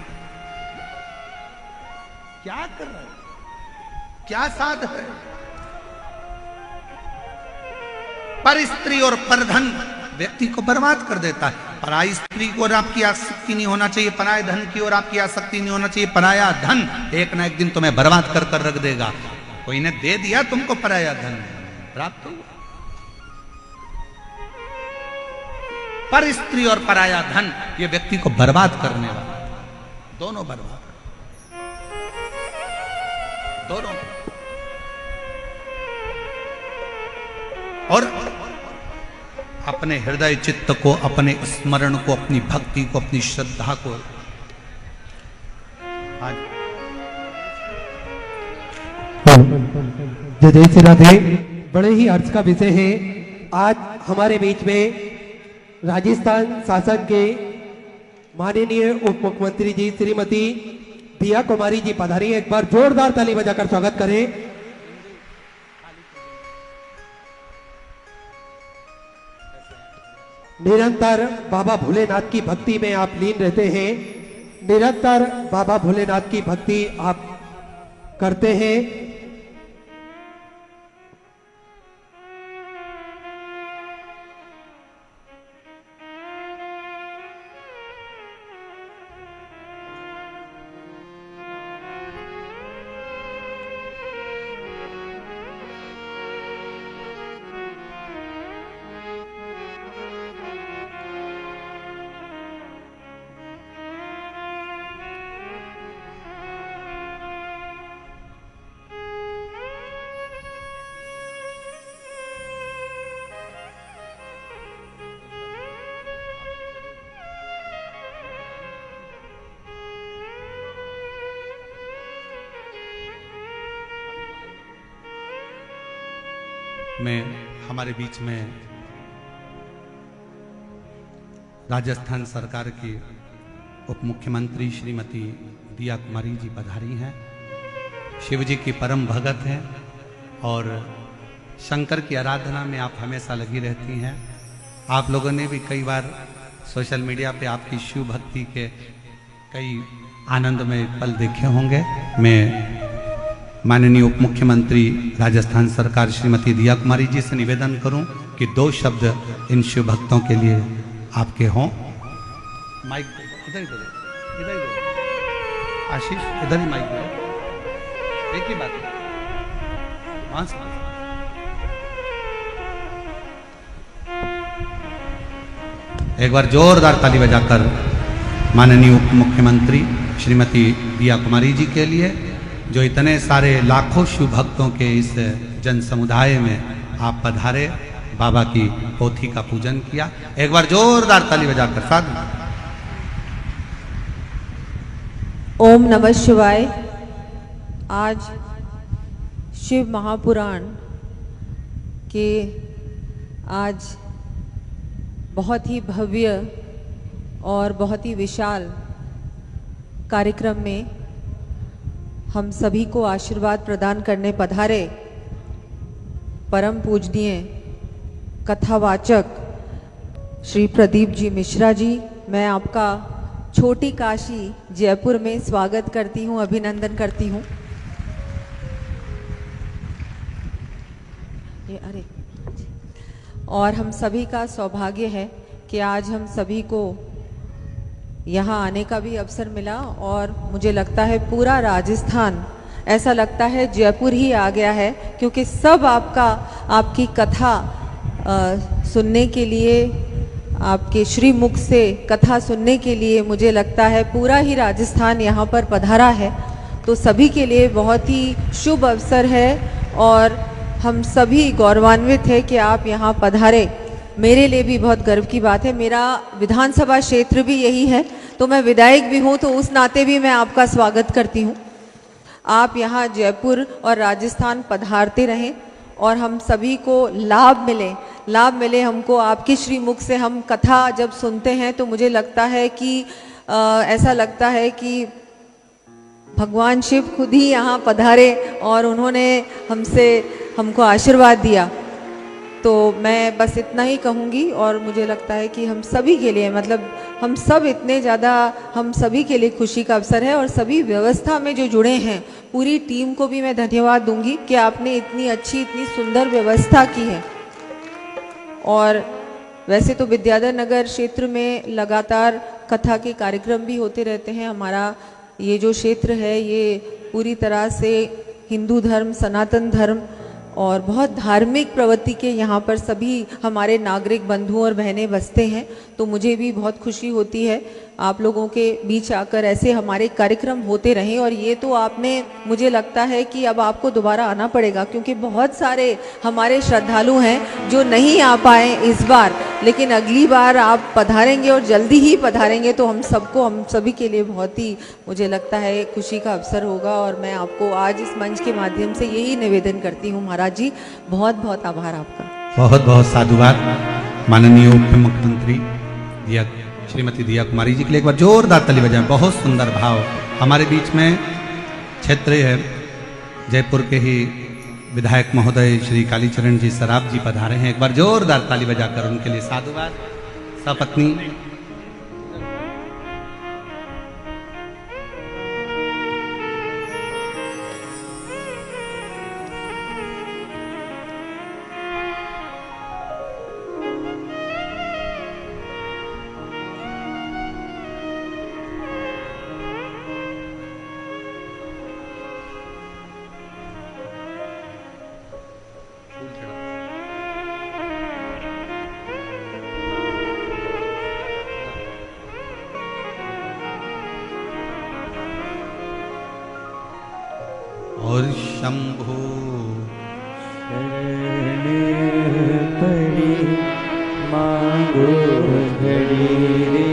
क्या कर रहा है, क्या साध है। पर स्त्री और परधन व्यक्ति को बर्बाद कर देता है। पराई स्त्री की ओर आपकी आसक्ति नहीं होना चाहिए, पराये धन की ओर आपकी आसक्ति नहीं होना चाहिए। पराया धन एक ना एक दिन तुम्हें बर्बाद कर कर रख देगा। कोई ने दे दिया तुमको पराया धन, प्राप्त हुआ। पर स्त्री और पराया धन ये व्यक्ति को बर्बाद करने वाला, दोनों बर्बाद, दोनों। और अपने हृदय चित्त को, अपने स्मरण को, अपनी भक्ति को, अपनी श्रद्धा को आज जय श्री राधे। बड़े ही अर्थ का विषय है। आज हमारे बीच में राजस्थान शासन के माननीय उप मुख्यमंत्री जी श्रीमती दिया कुमारी जी पधारी। एक बार जोरदार ताली बजाकर स्वागत करें। निरंतर बाबा भोलेनाथ की भक्ति में आप लीन रहते हैं, निरंतर बाबा भोलेनाथ की भक्ति आप करते हैं। में हमारे बीच में राजस्थान सरकार की उप मुख्यमंत्री श्रीमती दिया कुमारी जी पधारी हैं। शिव जी की परम भगत हैं और शंकर की आराधना में आप हमेशा लगी रहती हैं। आप लोगों ने भी कई बार सोशल मीडिया पे आपकी शिव भक्ति के कई आनंदमय पल देखे होंगे। मैं माननीय उप मुख्यमंत्री राजस्थान सरकार श्रीमती दिया कुमारी जी से निवेदन करूं कि 2 शब्द इन शिव भक्तों के लिए आपके हों। माइक इधर ही दो, इधर ही दो। आशीष इधर ही माइक दो। एक ही बात है, वहां से एक बार जोरदार ताली बजाकर माननीय उप मुख्यमंत्री श्रीमती दिया कुमारी जी के लिए, जो इतने सारे लाखों शिव भक्तों के इस जन समुदाय में आप पधारे, बाबा की पोथी का पूजन किया। एक बार जोरदार ताली बजाकर साधु। ओम नमः शिवाय। आज शिव महापुराण के आज बहुत ही भव्य और बहुत ही विशाल कार्यक्रम में हम सभी को आशीर्वाद प्रदान करने पधारे परम पूजनीय कथावाचक श्री प्रदीप जी मिश्रा जी, मैं आपका छोटी काशी जयपुर में स्वागत करती हूँ, अभिनंदन करती हूँ। अरे, और हम सभी का सौभाग्य है कि आज हम सभी को यहाँ आने का भी अवसर मिला और मुझे लगता है पूरा राजस्थान, ऐसा लगता है जयपुर ही आ गया है, क्योंकि सब आपकी कथा सुनने के लिए, आपके श्री मुख से कथा सुनने के लिए मुझे लगता है पूरा ही राजस्थान यहाँ पर पधारा है। तो सभी के लिए बहुत ही शुभ अवसर है और हम सभी गौरवान्वित है कि आप यहाँ पधारे। मेरे लिए भी बहुत गर्व की बात है। मेरा विधानसभा क्षेत्र भी यही है, तो मैं विधायक भी हूँ, तो उस नाते भी मैं आपका स्वागत करती हूँ। आप यहाँ जयपुर और राजस्थान पधारते रहें और हम सभी को लाभ मिले हमको आपके श्रीमुख से। हम कथा जब सुनते हैं तो मुझे लगता है कि ऐसा लगता है कि भगवान शिव खुद ही यहाँ पधारे और उन्होंने हमको आशीर्वाद दिया। तो मैं बस इतना ही कहूँगी और मुझे लगता है कि हम सभी के लिए, मतलब हम सब इतने ज़्यादा, हम सभी के लिए खुशी का अवसर है और सभी व्यवस्था में जो जुड़े हैं पूरी टीम को भी मैं धन्यवाद दूंगी कि आपने इतनी अच्छी, इतनी सुंदर व्यवस्था की है। और वैसे तो विद्याधर नगर क्षेत्र में लगातार कथा के कार्यक्रम भी होते रहते हैं। हमारा ये जो क्षेत्र है ये पूरी तरह से हिंदू धर्म, सनातन धर्म और बहुत धार्मिक प्रवृत्ति के यहाँ पर सभी हमारे नागरिक बंधु और बहनें बसते हैं। तो मुझे भी बहुत खुशी होती है आप लोगों के बीच आकर ऐसे हमारे कार्यक्रम होते रहें। और ये तो आपने, मुझे लगता है कि अब आपको दोबारा आना पड़ेगा, क्योंकि बहुत सारे हमारे श्रद्धालु हैं जो नहीं आ पाए इस बार, लेकिन अगली बार आप पधारेंगे और जल्दी ही पधारेंगे तो हम सभी के लिए बहुत ही, मुझे लगता है, खुशी का अवसर होगा। और मैं आपको आज इस मंच के माध्यम से यही निवेदन करती हूँ महाराज जी, बहुत बहुत आभार आपका। बहुत बहुत साधुवाद माननीय उप मुख्यमंत्री श्रीमती दिया कुमारी जी के लिए एक बार जोरदार ताली बजाएं। बहुत सुंदर भाव। हमारे बीच में क्षेत्रीय है जयपुर के ही विधायक महोदय श्री कालीचरण जी सराफ जी पधारे हैं। एक बार जोरदार ताली बजाकर उनके लिए साधुवाद। सपत्नी और शंभो शरण पड़ी मांगो घड़ी रे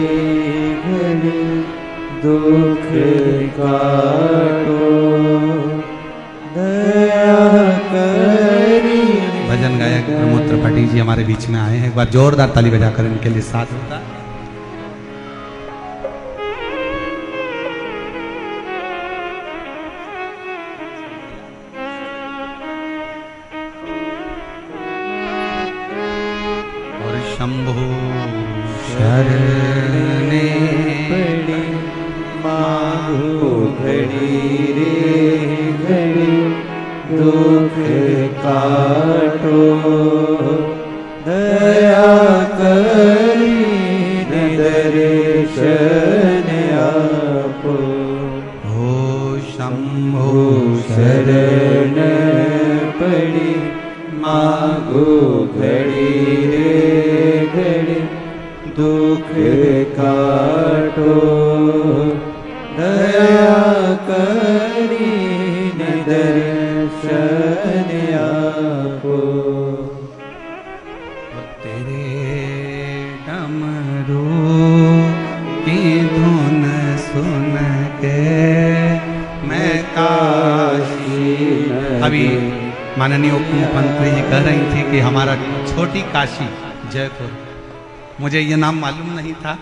घड़ी दुख काटो दया करी। भजन गायक प्रमोद त्रिपाठी जी हमारे बीच में आए हैं। एक बार जोरदार ताली बजाकर इनके लिए साथ होता। शंभो शरणे पड़ी मांगो घड़ी रे घड़ी दुख काटो दया करी दर्शन आपो। हो शंभो शरण पड़ी मांगो घड़ी रे घड़ी दुख काटो दया करी दर्शन आपो। तेरे डमरू की धुन सुन के मैं काशी। अभी माननीय उप मुख्यमंत्री जी कह रही थी कि हमारा छोटी काशी जयपुर, मुझे ये नाम मालूम नहीं था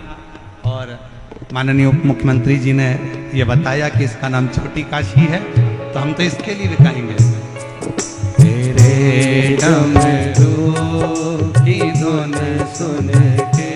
और माननीय उप मुख्यमंत्री जी ने ये बताया कि इसका नाम छोटी काशी है, तो हम तो इसके लिए भी कहेंगे। तेरे डमरू की धुन सुन के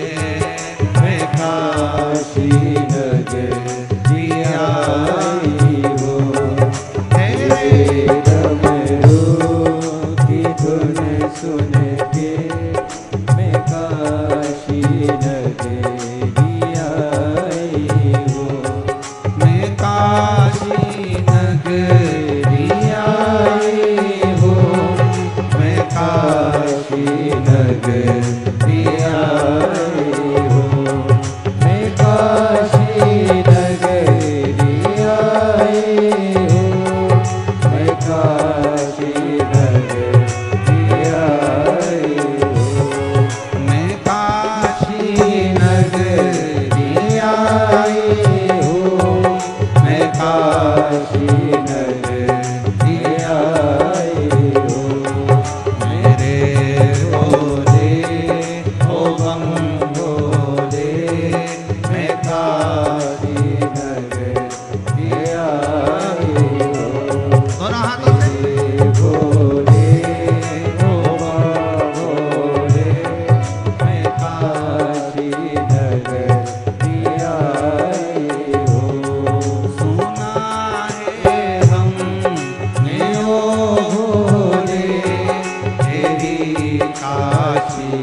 काशी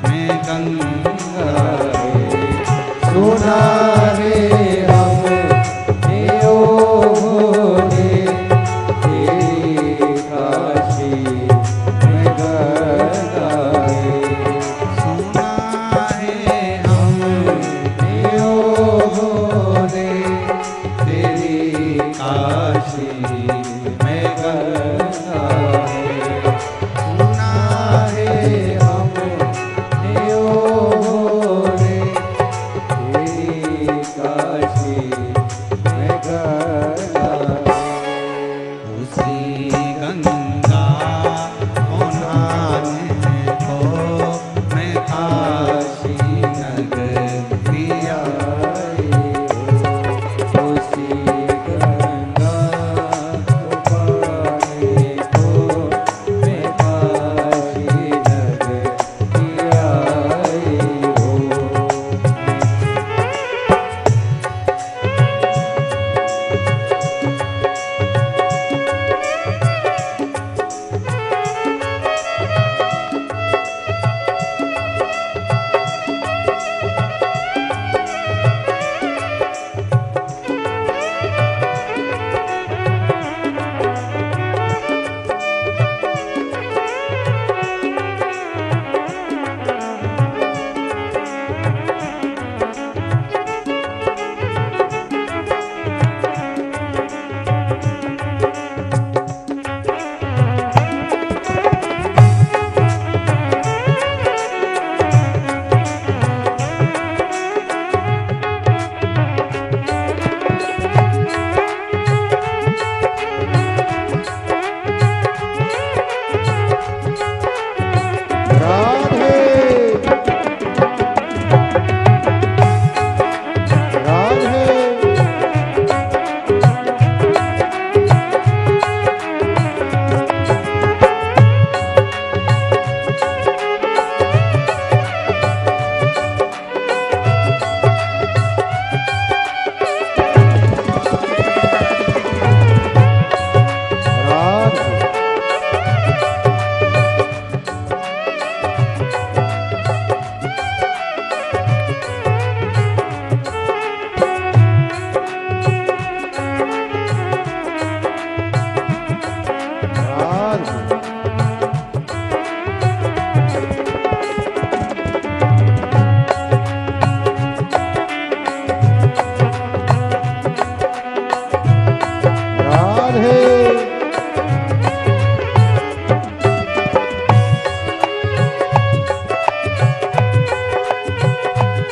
में गंगा सुना है हमने ओ भोले तेरी काशी में गंगा सुना है हमने ओ भोले तेरी काशी में गंगा सुना है हमने ओ भोले तेरी काशी में गंगा उसी गंगा को नहाने को मैं काशी नगरी आई। उसी गंगा को पाने को मैं काशी नगरी आई हूँ।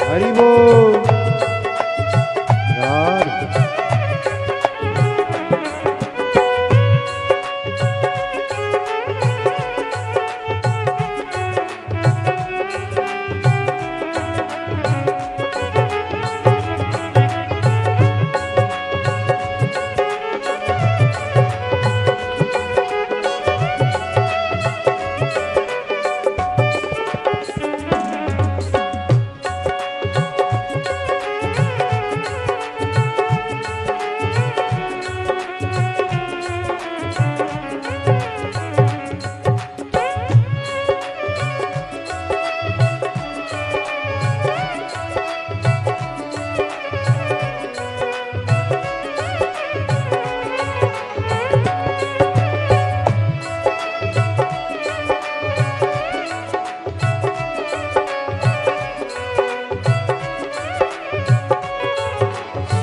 हरि बोल राधे।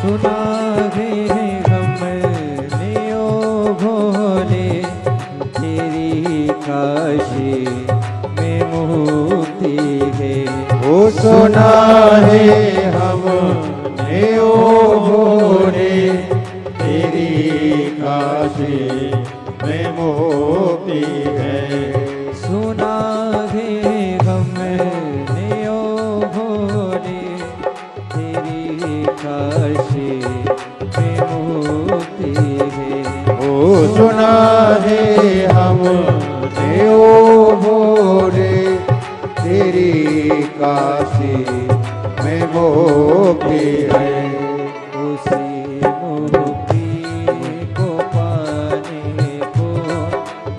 सुना है हमने ओ भोले तेरी काशी में मुक्ति है। ओ सुना है हमने ओ भोले तेरी काशी में मुक्ति है। सुना है हमने ओ भोले तेरी काशी में मुक्ति है। ओ सुना है हमने ओ भोले तेरी काशी में मुक्ति है। उसी मुक्ति को पाने को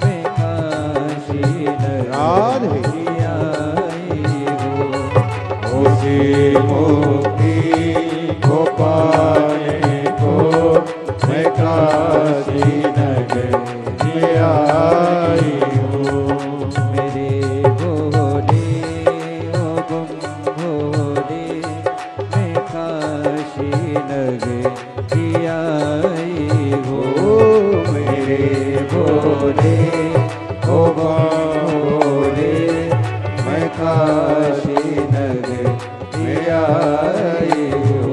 मैं काशी राधे मुक्ति को पाने को मैं काशी नगर में आई हूँ। मेरे भोले ओ बम भोले मैं काशी नगर में आई हूँ। मेरे भोले ओ बम भोले मैं काशी नगर में आई हूँ।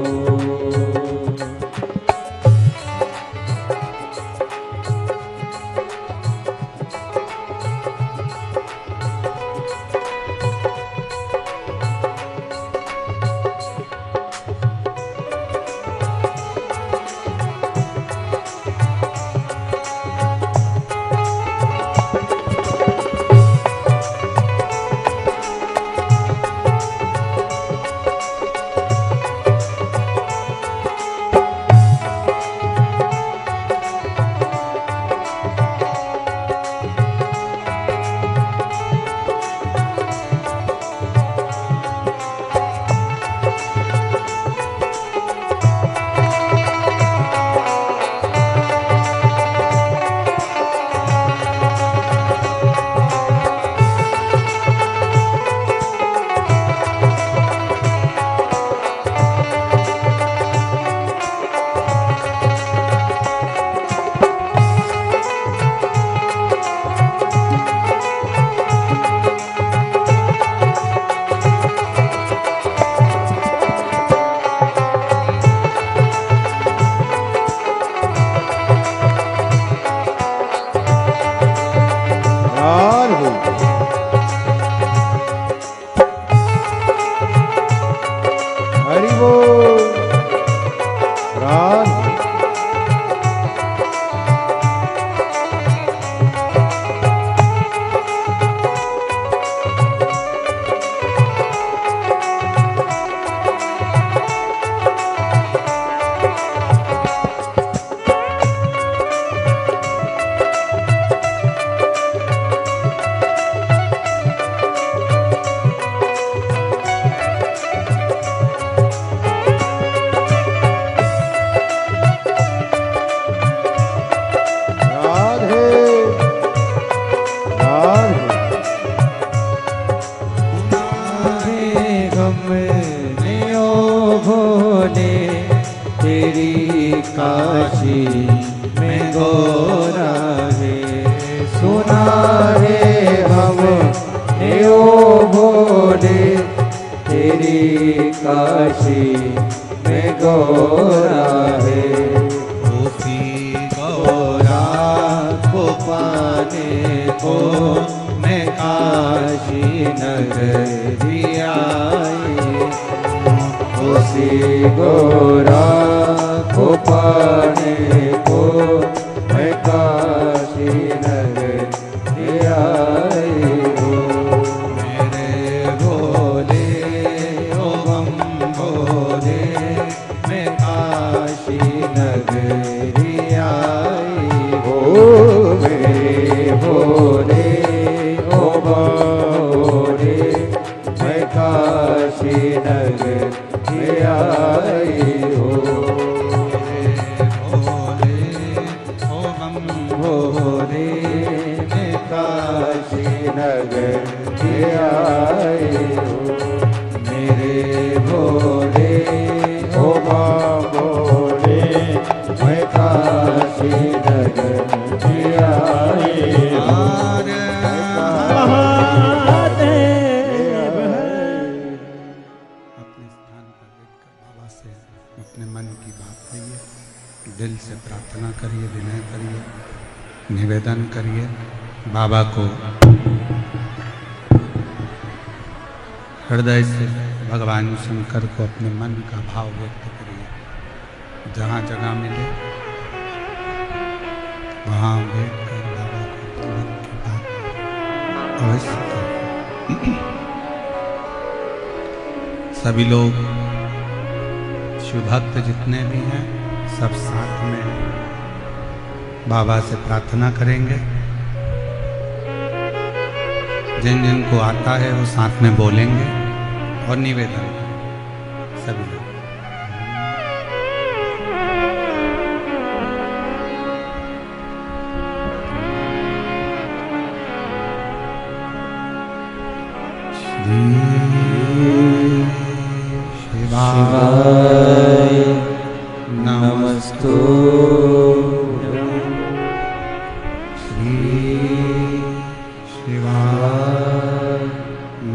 हरि बोल राम। तेरी काशी में गोरा है सुना है हम ओ भोले तेरी काशी में गोरा है। उसी गोरा को पाने को मैं काशी नगरी आई। उसी गोरा को पाने को मैं काशी नगरी आई हूँ। मेरे भोले ओ बम भोले मैं काशी नगरी आई हूँ। मेरे भोले ओ भोले मैं काशी नगरी आई हूँ। भोले मैं काशी नगरी आई हूँ। मेरे भोले ओ भोले मैं काशी नगरी आई हूँ। अपने स्थान पर बैठकर बाबा से अपने मन की बात कहिए, दिल से प्रार्थना करिए, विनय करिए, निवेदन करिए। बाबा को हृदय से भगवान शंकर को अपने मन का भाव व्यक्त करिए। जहाँ जगह मिले वहाँ बैठकर बाबा को अपने मन की बात अवश्य करिए। सभी लोग शिव भक्त जितने भी हैं सब साथ में बाबा से प्रार्थना करेंगे। जिन जिन को आता है वो साथ में बोलेंगे और निवेदन। सभी लोग। शिवाय नमस्तु श्री शिवाय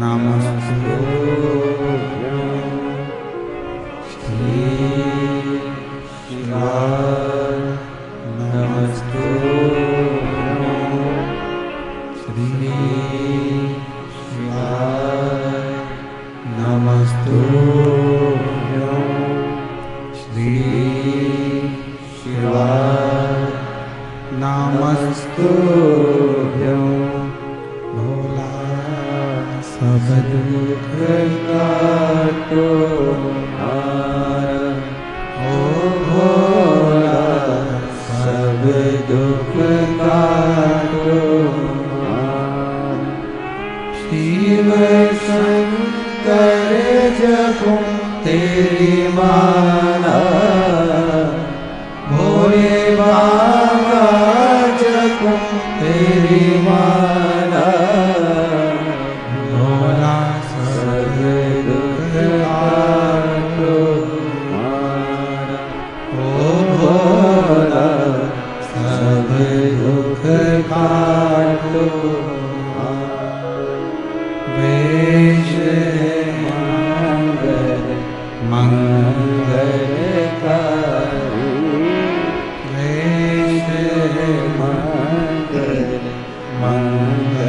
नमस्तु श्री शिवाय नमस्तु श्री शिवाय नमस्तु श्री शिवाय नमस्तु भोला सब दुख काटो ओ भोला सब दुख काटो शिव शंकर जपो तेरी माला भोले बाबा जपो तेरी माला भोला सब दुख काटो ओ भोला सब दुख काटो वेश मंगल मंगल मंगलकारी वेश मंगल मंगलकारी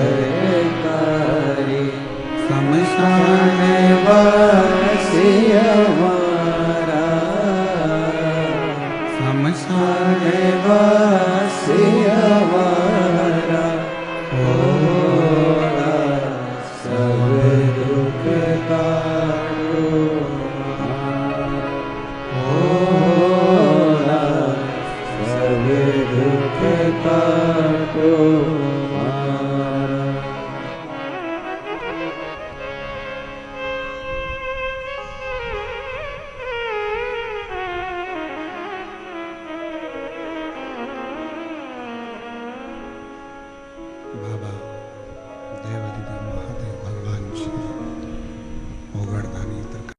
शमशान वासी हमारा शमशान वासी हमारा भोला सब दुख काटो भोला सब दुख काटो